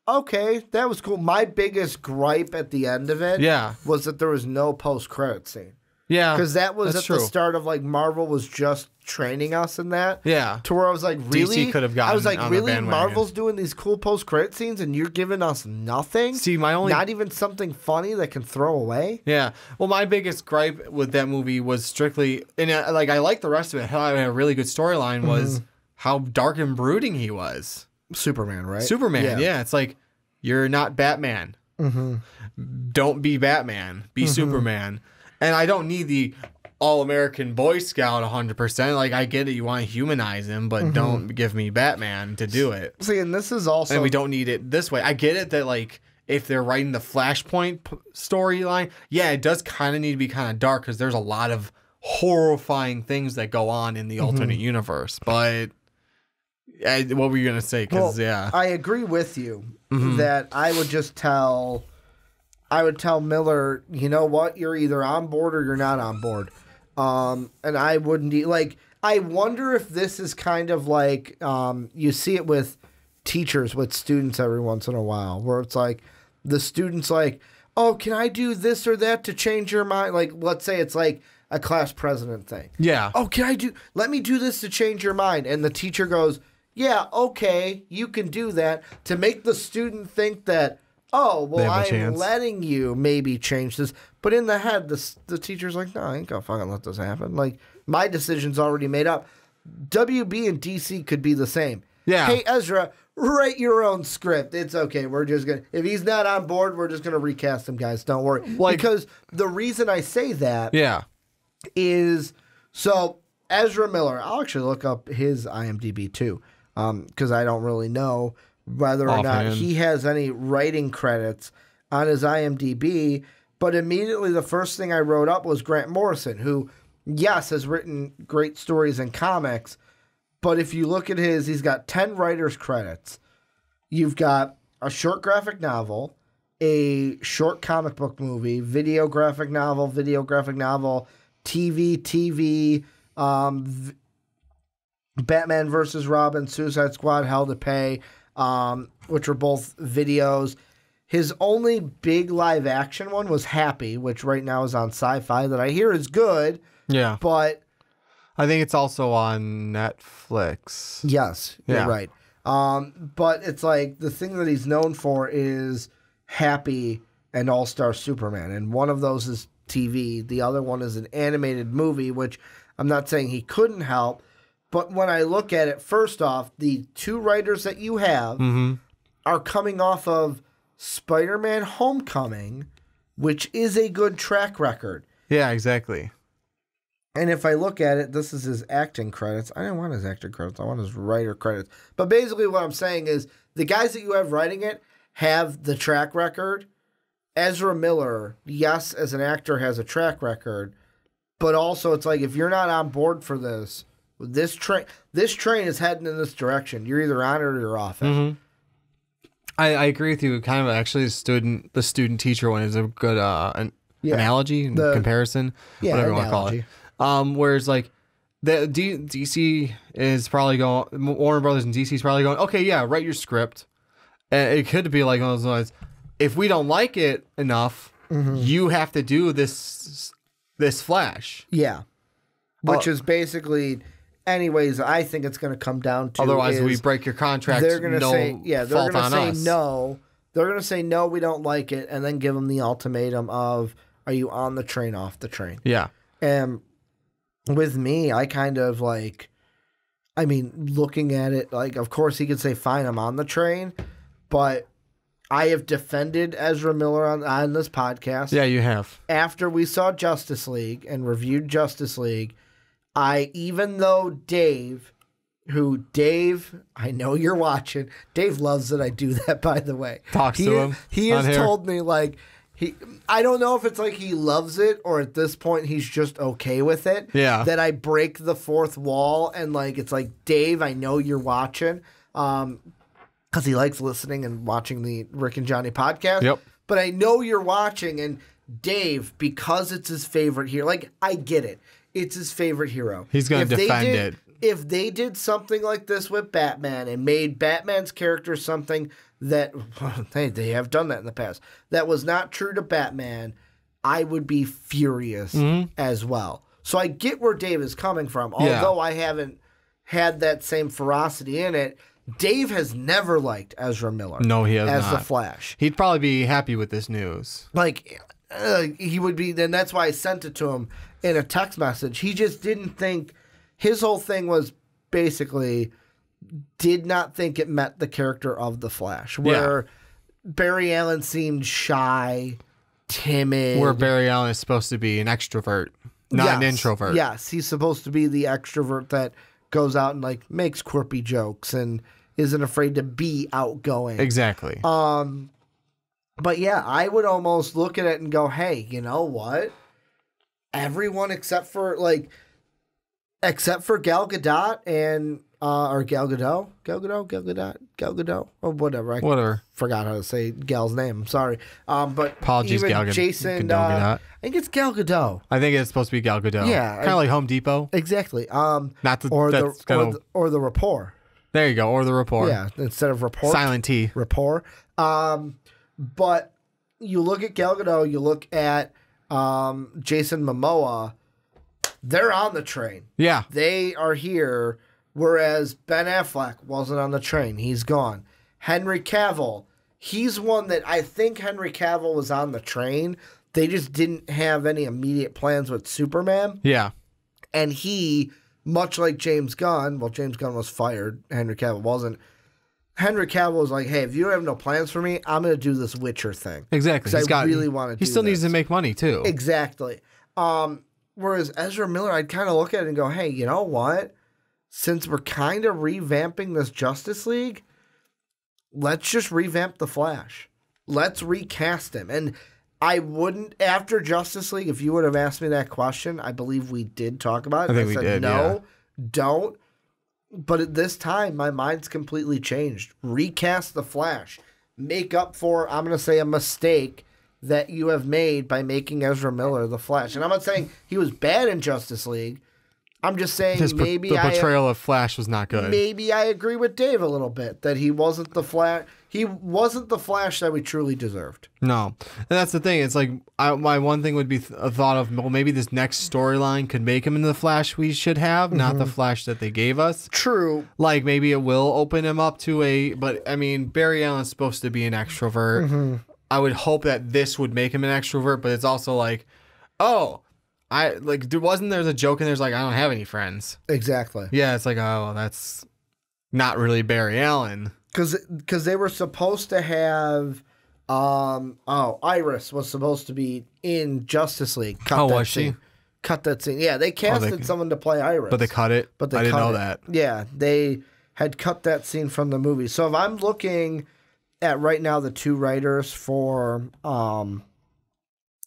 okay, that was cool. My biggest gripe at the end of it was that there was no post-credit scene. Yeah, because that was at the start of Marvel was just training us in that. Yeah. To where I was like, really? DC could have gotten I was like, on the really? bandwagon. Marvel's doing these cool post-credit scenes and you're giving us nothing? See, Not even something funny that can throw away? Yeah. Well, my biggest gripe with that movie was strictly, and like I like the rest of it. How it had a really good storyline was how dark and brooding he was. Superman, right? Superman, yeah. It's like, you're not Batman. Don't be Batman. Be Superman. And I don't need the all-American Boy Scout 100%. Like, I get it. You want to humanize him, but don't give me Batman to do it. See, and this is also... And we don't need it this way. I get it that, like, if they're writing the Flashpoint storyline, yeah, it does kind of need to be kind of dark because there's a lot of horrifying things that go on in the alternate universe. But what were you going to say? Because, yeah. I agree with you that I would just tell... I would tell Miller, you know what? You're either on board or you're not on board. And I wouldn't... Like, I wonder if this is kind of like... you see it with teachers, with students every once in a while, where it's like, the student's like, oh, can I do this or that to change your mind? Like, let's say it's like a class president thing. Yeah. Oh, let me do this to change your mind. And the teacher goes, yeah, okay, you can do that, to make the student think that, oh, well, I'm letting you maybe change this. But in the head, the teacher's like, no, I ain't gonna fucking let this happen. Like, my decision's already made up. WB and DC could be the same. Yeah. Hey, Ezra, write your own script. It's okay. We're just going to... If he's not on board, we're just going to recast him, guys. Don't worry. Like, because the reason I say that is... So, Ezra Miller, I'll actually look up his IMDb too, because I don't really know whether or not he has any writing credits on his IMDb, but immediately the first thing I wrote up was Grant Morrison, who, yes, has written great stories in comics, but if you look at he's got 10 writer's credits. You've got a short graphic novel, a short comic book movie, video graphic novel, TV, Batman vs. Robin, Suicide Squad, Hell to Pay, which were both videos. His only big live action one was Happy, which right now is on Sci-Fi, that I hear is good. Yeah. But I think it's also on Netflix. Yes, you're right. But it's like the thing that he's known for is Happy and All-Star Superman. And one of those is TV. The other one is an animated movie, which I'm not saying he couldn't help. But when I look at it, first off, the two writers that you have are coming off of Spider-Man Homecoming, which is a good track record. Yeah, exactly. And if I look at it, this is his acting credits. I didn't want his acting credits. I want his writer credits. But basically what I'm saying is the guys that you have writing it have the track record. Ezra Miller, yes, as an actor, has a track record. But also it's like, if you're not on board for this train is heading in this direction. You're either on it or you're off it. I agree with you. Kind of actually the student teacher one is a good analogy and comparison. Yeah, whatever you want to call it. Whereas like the DC is probably going, Warner Brothers and DC is probably going, okay, yeah, write your script. And it could be like one of those lines, if we don't like it enough, you have to do this Flash. Yeah. Which is basically, anyways, I think it's going to come down to. Otherwise, we break your contract. They're going to say, they're going to say no. They're going to say no, we don't like it, and then give them the ultimatum of, are you on the train, off the train? Yeah. And with me, I kind of like, I mean, looking at it, like, of course he could say, fine, I'm on the train, but I have defended Ezra Miller on this podcast. Yeah, you have. After we saw Justice League and reviewed Justice League, even though Dave, I know you're watching. Dave loves that I do that, by the way. Talks to him. He has told me, like, I don't know if it's like he loves it or at this point he's just okay with it. Yeah. That I break the fourth wall and, like, it's like, Dave, I know you're watching. Because he likes listening and watching the Rick and Johnny podcast. Yep. But I know you're watching, and Dave, because it's his favorite hero, like, I get it. It's his favorite hero. He's going to defend it. If they did something like this with Batman and made Batman's character something that, they have done that in the past, that was not true to Batman, I would be furious as well. So I get where Dave is coming from, although I haven't had that same ferocity in it. Dave has never liked Ezra Miller. No, he has as not. the Flash. He'd probably be happy with this news. Like, he would be, and that's why I sent it to him in a text message. He just didn't think, his whole thing was basically, did not think it met the character of the Flash. Where Barry Allen seemed shy, timid. Where Barry Allen is supposed to be an extrovert, not an introvert. Yes, he's supposed to be the extrovert that goes out and like makes quirky jokes and isn't afraid to be outgoing. Exactly. But yeah, I would almost look at it and go, hey, you know what? Everyone except for Gal Gadot and or Gal Gadot, or whatever. I forgot how to say Gal's name. I'm sorry. But apologies, even Gal Gadot. Jason, I think it's Gal Gadot. I think it's supposed to be Gal Gadot. Yeah, kind of like Home Depot. Exactly. Not the or the rapport. There you go, or the rapport. Yeah, instead of rapport. Silent T. Rapport. But you look at Gal Gadot, you look at Jason Momoa, they're on the train. Yeah. They are here, whereas Ben Affleck wasn't on the train. He's gone. Henry Cavill, he's one that I think Henry Cavill was on the train. They just didn't have any immediate plans with Superman. Yeah. And he, much like James Gunn, well, James Gunn was fired. Henry Cavill wasn't. Henry Cavill was like, hey, if you have no plans for me, I'm going to do this Witcher thing. Exactly. I really want to do He still needs to make money, too. Exactly. Whereas Ezra Miller, I'd kind of look at it and go, hey, you know what? Since we're kind of revamping this Justice League, let's just revamp the Flash. Let's recast him. And I wouldn't, after Justice League, if you would have asked me that question, I believe we did talk about it. I think we did, no, don't. But at this time, my mind's completely changed. Recast the Flash. Make up for, I'm going to say, a mistake that you have made by making Ezra Miller the Flash. And I'm not saying he was bad in Justice League. I'm just saying the portrayal of Flash was not good. Maybe I agree with Dave a little bit that he wasn't the Flash. He wasn't the Flash that we truly deserved. No, and that's the thing. It's like my one thing would be a thought of, well, maybe this next storyline could make him into the Flash we should have, not the Flash that they gave us. True. Like maybe it will open him up to a. But I mean, Barry Allen's supposed to be an extrovert. I would hope that this would make him an extrovert, but it's also like, oh. Wasn't there a joke in there's like, I don't have any friends. Exactly. Yeah, it's like, oh, well, that's not really Barry Allen. Because they were supposed to have, Iris was supposed to be in Justice League. Was she? Cut that scene. Yeah, they casted someone to play Iris. But they cut it? I didn't know that. Yeah, they had cut that scene from the movie. So if I'm looking at right now the two writers for,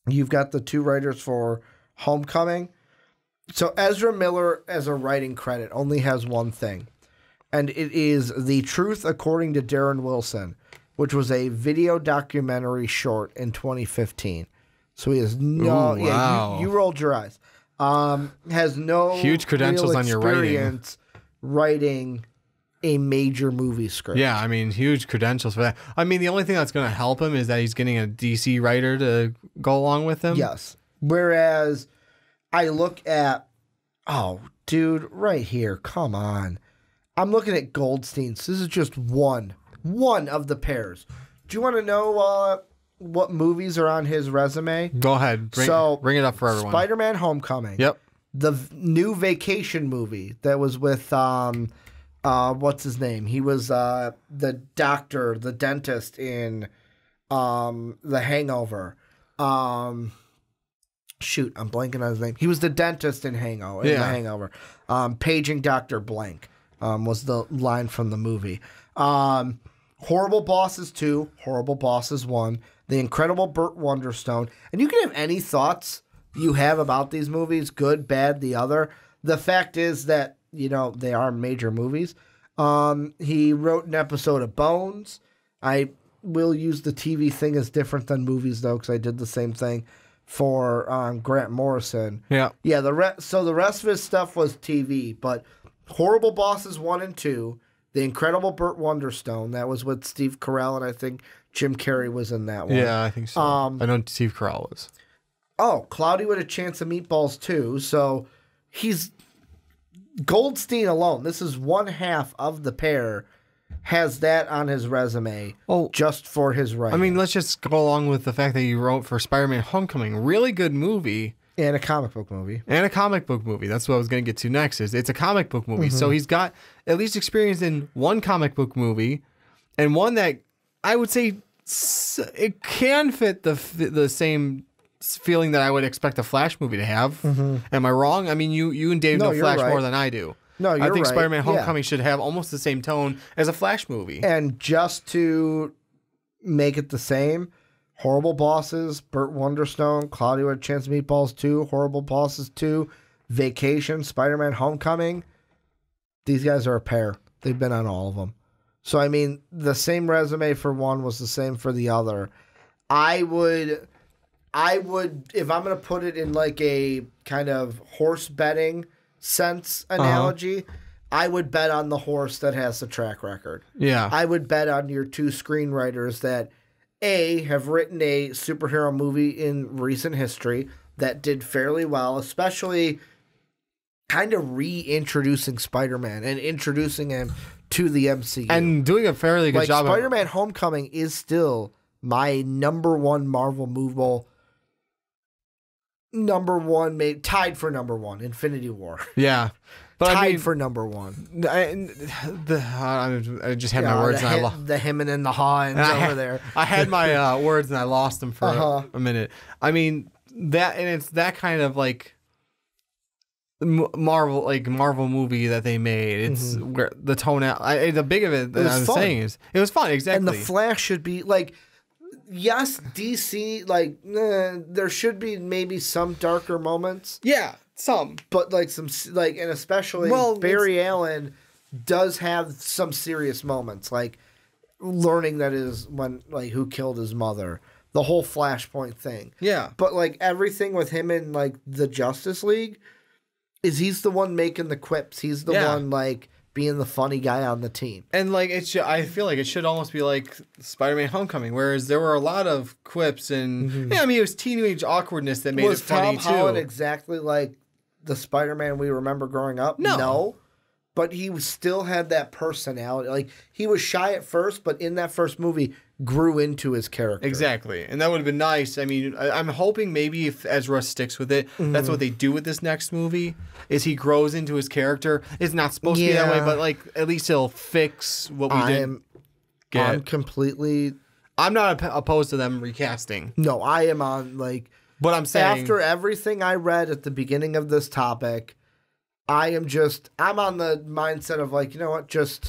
you've got the two writers for Homecoming. So Ezra Miller, as a writing credit, only has one thing, and it is The Truth According to Darren Wilson, which was a video documentary short in 2015. So he has no... Ooh, wow. You rolled your eyes. Has no huge credentials on your writing a major movie script. Yeah, I mean, huge credentials for that. I mean, the only thing that's going to help him is that he's getting a DC writer to go along with him. Yes. Whereas I look at, oh, dude, right here, come on. I'm looking at Goldstein's. This is just one of the pairs. Do you want to know what movies are on his resume? Go ahead. Bring it up for everyone. Spider-Man Homecoming. Yep. The new Vacation movie that was with, what's his name? He was the dentist in The Hangover. Shoot, I'm blanking on his name. He was the dentist in The Hangover. Paging Dr. Blank was the line from the movie. Horrible Bosses 2, Horrible Bosses 1, The Incredible Burt Wonderstone. And you can have any thoughts you have about these movies, good, bad, the other. The fact is that, they are major movies. He wrote an episode of Bones. I will use the TV thing as different than movies, though, because I did the same thing for Grant Morrison. Yeah. Yeah, so the rest of his stuff was TV, but Horrible Bosses 1 and 2, The Incredible Burt Wonderstone, that was with Steve Carell, and I think Jim Carrey was in that one. Yeah, I think so. I know Steve Carell was. Oh, Cloudy with a Chance of Meatballs too. So he's Goldstein alone. This is one half of the pair has that on his resume. Oh, just for his writing. I mean, let's just go along with the fact that he wrote for Spider-Man: Homecoming. Really good movie. And a comic book movie. That's what I was going to get to next. It's a comic book movie. So he's got at least experience in one comic book movie, and one that I would say it can fit the same feeling that I would expect a Flash movie to have. Am I wrong? I mean, you and Dave know Flash more than I do. No, you're I think right. Spider-Man: Homecoming should have almost the same tone as a Flash movie. And just to make it the same, Horrible Bosses, Burt Wonderstone, Cloudy with a Chance of Meatballs 2, Horrible Bosses 2, Vacation, Spider-Man: Homecoming. These guys are a pair. They've been on all of them. So, I mean, the same resume for one was the same for the other. I would, if I'm going to put it in like a kind of horse betting sense analogy, I would bet on the horse that has the track record. Yeah. I would bet on your two screenwriters that have written a superhero movie in recent history that did fairly well, especially kind of reintroducing Spider-Man and introducing him to the MCU. And doing a fairly good job. Spider-Man: Homecoming is still my number one Marvel movie. Tied for number one, Infinity War. Yeah. But tied for number one. I just had my words. The hemming and the hawing over there. I had my words and I lost them for a minute. I mean, that, and it's that kind of like Marvel movie that they made. It's where the tone out. The big of it that I was saying is it was fun. Exactly. And the Flash should be like, yes, DC, like, there should be maybe some darker moments. Yeah, some. But, like, and especially Barry Allen does have some serious moments, like learning that who killed his mother, the whole Flashpoint thing. Yeah. But, like, everything with him in, like, the Justice League he's the one making the quips. He's the one, like, being the funny guy on the team. And like I feel like it should almost be like Spider-Man: Homecoming, whereas there were a lot of quips and I mean it was teenage awkwardness that made it funny too. Was Tom Holland exactly like the Spider-Man we remember growing up? No. But he still had that personality. Like, he was shy at first, but in that first movie grew into his character. Exactly. And that would have been nice. I mean, I'm hoping maybe if Ezra sticks with it, that's what they do with this next movie, is he grows into his character. It's not supposed to be that way, but like at least he'll fix what we didn't get. I'm not opposed to them recasting. No, I am on, like... But I'm saying... After everything I read at the beginning of this topic... I'm on the mindset of like, you know what, is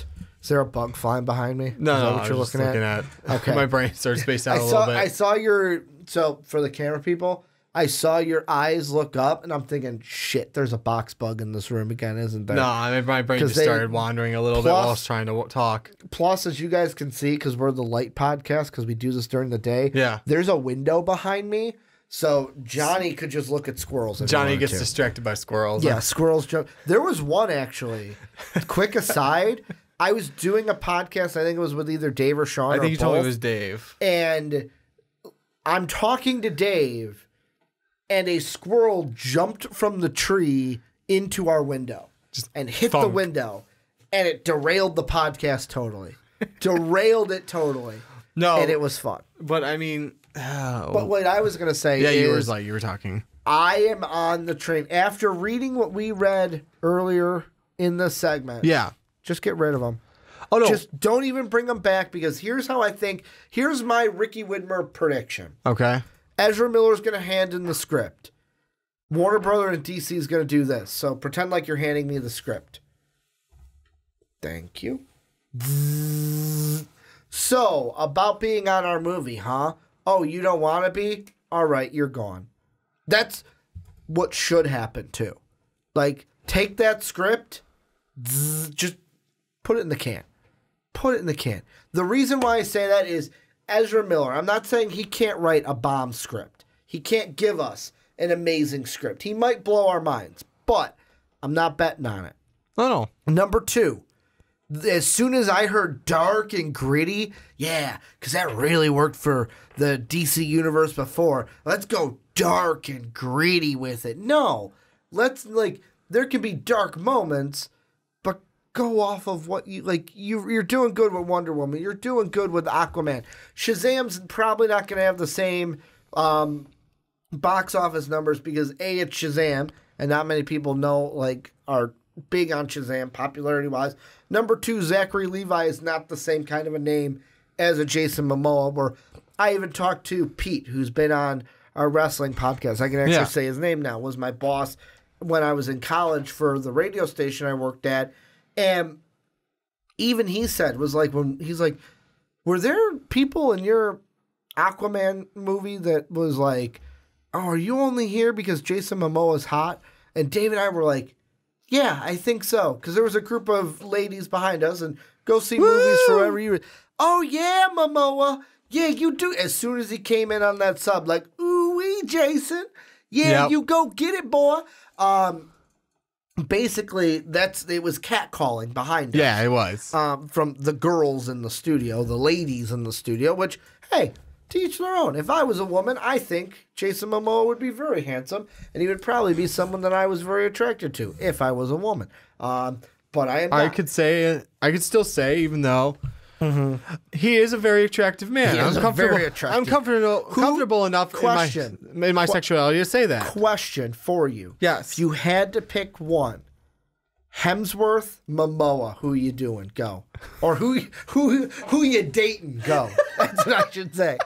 there a bug flying behind me? No, what you're looking at. Okay. My brain starts spaced out a little bit. I saw so for the camera people, I saw your eyes look up and I'm thinking, shit, there's a box bug in this room again, isn't there? No, my brain just started wandering a little bit while I was trying to talk. Plus, as you guys can see, because we're the light podcast, because we do this during the day, there's a window behind me. So Johnny could just look at squirrels. Johnny gets distracted by squirrels. Yeah, squirrels jump. There was one actually. Quick aside, I was doing a podcast. I think it was with either Dave or Sean. I think you told me it was Dave. And I'm talking to Dave, and a squirrel jumped from the tree into our window and hit the window, and it derailed the podcast totally. Derailed it totally. No, and it was fun. But I mean. But what I was going to say is... you were talking. I am on the train. After reading what we read earlier in this segment... Yeah. Just get rid of them. Oh, no. Just don't even bring them back, because here's how I think... Here's my Ricky Widmer prediction. Okay. Ezra Miller's going to hand in the script. Warner Brother and DC is going to do this. So pretend like you're handing me the script. Thank you. So, about being on our movie, huh? Oh, you don't want to be? All right, you're gone. That's what should happen, too. Like, take that script, just put it in the can. Put it in the can. The reason why I say that is Ezra Miller. I'm not saying he can't write a bomb script. He can't give us an amazing script. He might blow our minds, but I'm not betting on it. Oh, no. Number two, as soon as I heard dark and gritty, yeah, because that really worked for the DC universe before. Let's go dark and gritty with it. No, let's there can be dark moments, but go off of what you like. You're doing good with Wonder Woman. You're doing good with Aquaman. Shazam's probably not going to have the same box office numbers because A, it's Shazam, and not many people are big on Shazam popularity wise. Number 2, Zachary Levi is not the same kind of a name as a Jason Momoa. Where I even talked to Pete, who's been on our wrestling podcast. I can actually say his name now. Was my boss when I was in college for the radio station I worked at, and even he said were there people in your Aquaman movie that was like, oh, are you only here because Jason Momoa is hot? And Dave and I were like, yeah, I think so. Because there was a group of ladies behind us and go see movies for whatever you. Oh, yeah, Momoa. Yeah, you do. As soon as he came in on that sub, like, ooh-wee, Jason. Yeah, you go get it, boy. Basically, it was catcalling behind us. Yeah, it was. From the girls in the studio, the ladies in the studio, which, hey, to each their own. If I was a woman, I think Jason Momoa would be very handsome, and he would probably be someone that I was very attracted to if I was a woman. But I am not. I could still say, even though he is a very attractive man. I'm comfortable enough in my sexuality to say that. Question for you. Yes. If you had to pick one, Hemsworth, Momoa, who you doing? Go. Or who you dating? Go. That's what I should say.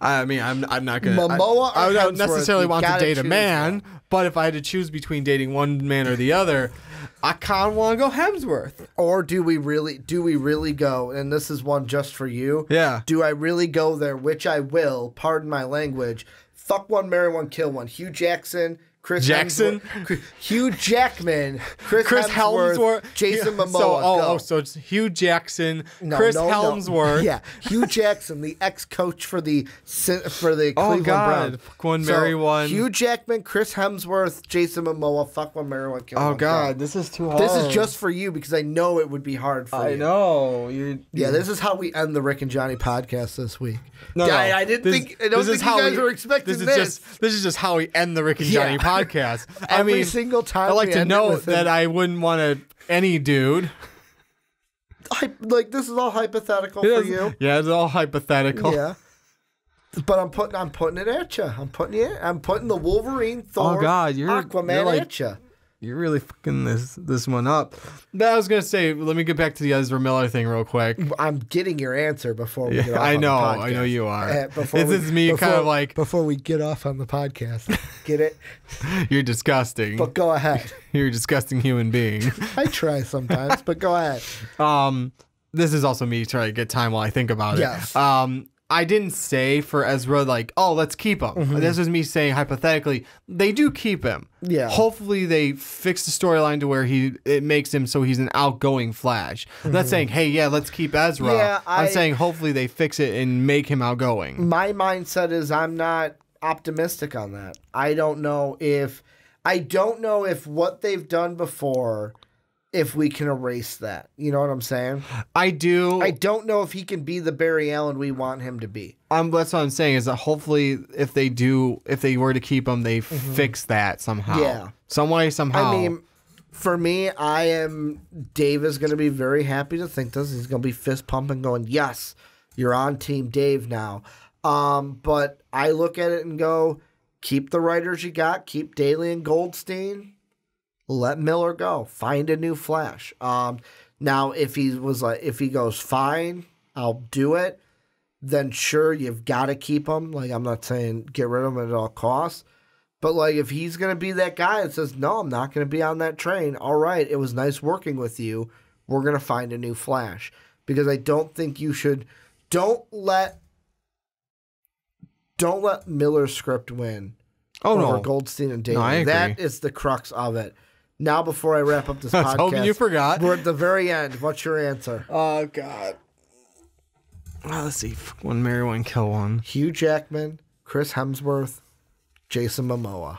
I mean, I'm not gonna. Momoa. I don't necessarily want to date a man, but if I had to choose between dating one man or the other, I kind of want to go Hemsworth. Or do we really go? And this is one just for you. Yeah. Do I really go there? Which I will. Pardon my language. Fuck one, marry one, kill one. Hugh Jackson. Hugh Jackman, Chris Hemsworth, Jason Momoa. So it's Hugh Jackson, Chris Hemsworth. Yeah, Hugh Jackson, the ex-coach for the Cleveland Browns. Fuck one, marry one. Hugh Jackman, Chris Hemsworth, Jason Momoa. Fuck one, marry one, kill one. Oh God, this is too hard. This is just for you because I know it would be hard for you. I know. Yeah, this is how we end the Rick and Johnny podcast this week. No, I don't think you guys were expecting this. This is just how we end the Rick and Johnny podcast. Every single time. I like to know that I wouldn't want any dude. This is all hypothetical for you. Yeah, it's all hypothetical. Yeah, but I'm putting it at you. I'm putting the Wolverine, Thor, Aquaman at you. You're really fucking this one up. But I was gonna say, let me get back to the Ezra Miller thing real quick. I'm getting your answer before we get off on the podcast. I know you are. Before we get off on the podcast. Get it? You're disgusting. But go ahead. You're a disgusting human being. I try sometimes, but go ahead. This is also me trying to get time while I think about it. Yes. I didn't say for Ezra, let's keep him. Mm-hmm. This is me saying hypothetically, they do keep him. Yeah. Hopefully they fix the storyline to where it makes him so he's an outgoing Flash. I'm not saying, hey, yeah, let's keep Ezra. Yeah, I'm saying hopefully they fix it and make him outgoing. My mindset is I'm not optimistic on that. I don't know if what they've done before, if we can erase that. You know what I'm saying? I do. I don't know if he can be the Barry Allen we want him to be. That's what I'm saying is that hopefully if they were to keep him, they fix that somehow. Yeah. Some way, somehow. I mean, for me, Dave is going to be very happy to think this. He's going to be fist pumping going, yes, you're on Team Dave now. But I look at it and go, keep the writers you got, keep Daly and Goldstein. Let Miller go. Find a new Flash. Now, if he goes fine, I'll do it. Then sure, you've got to keep him. I'm not saying get rid of him at all costs, but if he's gonna be that guy that says no, I'm not gonna be on that train. All right, it was nice working with you. We're gonna find a new Flash because I don't think you should. Don't let Miller's script win. Oh over no, Goldstein and Daly. No, I agree. That is the crux of it. Now, before I wrap up this I was podcast, hoping you forgot. We're at the very end. What's your answer? Oh, God. Let's see. One, marry one, kill one. Hugh Jackman, Chris Hemsworth, Jason Momoa.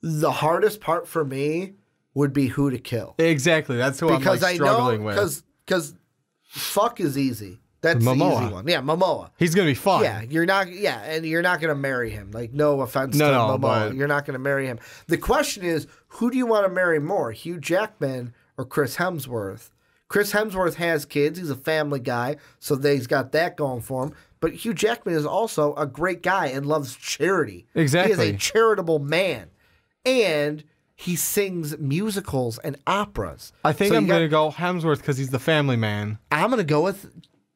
The hardest part for me would be who to kill. Exactly. That's who I'm like struggling with. Because fuck is easy. That's Momoa. the easy one. Yeah, Momoa. He's gonna be fun. Yeah, and you're not gonna marry him. Like, no offense to Momoa, but you're not gonna marry him. The question is, who do you want to marry more, Hugh Jackman or Chris Hemsworth? Chris Hemsworth has kids. He's a family guy, so he's got that going for him. But Hugh Jackman is also a great guy and loves charity. Exactly. He is a charitable man, and he sings musicals and operas. I think I'm gonna go Hemsworth because he's the family man. I'm gonna go with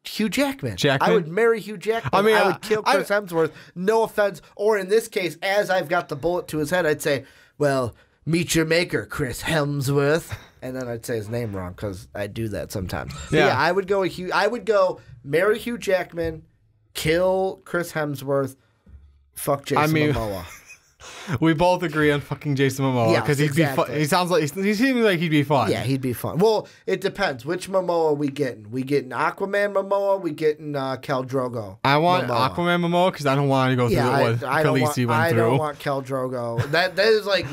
Hugh Jackman. I would marry Hugh Jackman. I mean, I would kill Chris Hemsworth. No offense. Or in this case, as I've got the bullet to his head, I'd say, well, meet your maker, Chris Hemsworth. And then I'd say his name wrong because I do that sometimes. Yeah, I would go marry Hugh Jackman, kill Chris Hemsworth, fuck Jason Momoa. We both agree on fucking Jason Momoa because he'd be fun. He seems like he'd be fun. Yeah, he'd be fun. Well, it depends. Which Momoa we getting? We getting Aquaman Momoa? We getting Khal Drogo? I want Aquaman Momoa because I don't want to go through what Khaleesi went through. I don't want Khal Drogo. That is like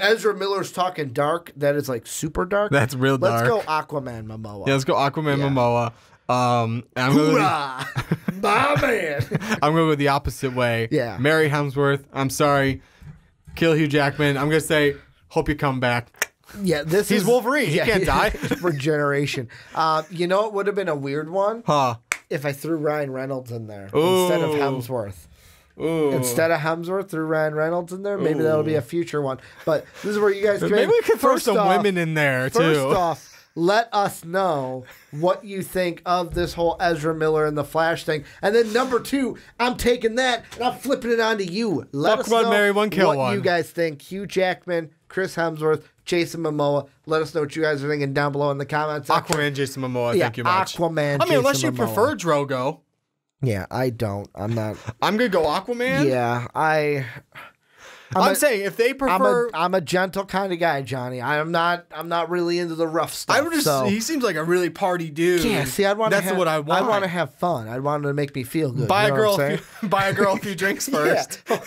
Ezra Miller's talking dark. That is like super dark. That's real dark. Let's go Aquaman Momoa. Yeah, let's go Aquaman Momoa. Hoorah! My man. I'm going to go the opposite way. Yeah. Marry Hemsworth. I'm sorry. Kill Hugh Jackman. I'm going to say, hope you come back. Yeah, he's Wolverine. He can't die. Regeneration. You know, it would have been a weird one if I threw Ryan Reynolds in there instead of Hemsworth. Ooh. Instead of Hemsworth, threw Ryan Reynolds in there. Maybe that'll be a future one. But this is where you guys. Maybe we could throw some women in there too. First off, let us know what you think of this whole Ezra Miller and the Flash thing. And then number 2, I'm taking that and I'm flipping it onto you. Let us know marry one, kill what one. you guys think. Hugh Jackman, Chris Hemsworth, Jason Momoa. Let us know what you guys are thinking down below in the comments. Aquaman, Jason Momoa. Thank you much. Aquaman, I mean, unless you prefer Drogo. Yeah, I don't. I'm not. I'm going to go Aquaman. Yeah, I'm saying if they prefer, I'm a gentle kind of guy, Johnny. I'm not really into the rough stuff. He seems like a really party dude. Yeah, see, what I want. I want to have fun. I want him to make me feel good. Buy a girl a few drinks first. Yeah.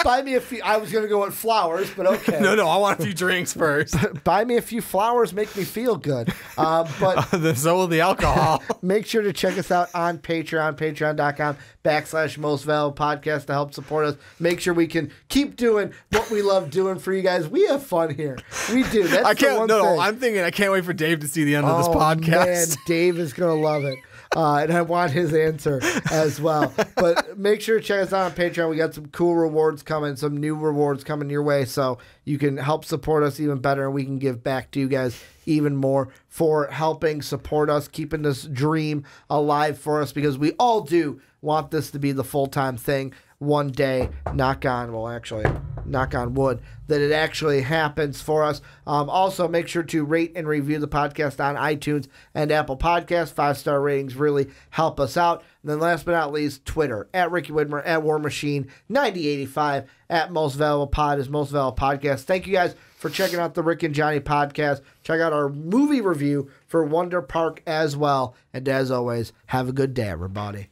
buy me a few. I was gonna go with flowers, but okay. No, I want a few drinks first. Buy me a few flowers, make me feel good. But so will the alcohol. Make sure to check us out on Patreon, patreon.com/mostvaluablepodcast to help support us. Make sure we can keep doing what we love doing for you guys. We have fun here. We do. That's thing. I'm thinking I can't wait for Dave to see the end of this podcast. Man, Dave is gonna love it. And I want his answer as well. But make sure to check us out on Patreon. We got some cool rewards coming, some new rewards coming your way, so you can help support us even better, and we can give back to you guys even more for helping support us, keeping this dream alive for us, because we all do want this to be the full-time thing one day. Knock on wood, that it actually happens for us. Also, make sure to rate and review the podcast on iTunes and Apple Podcasts. 5-star ratings really help us out. And then last but not least, Twitter, at Ricky Widmer, at War Machine 9085, at Most Valuable Pod is Most Valuable Podcast. Thank you guys for checking out the Rick and Johnny podcast. Check out our movie review for Wonder Park as well. And as always, have a good day, everybody.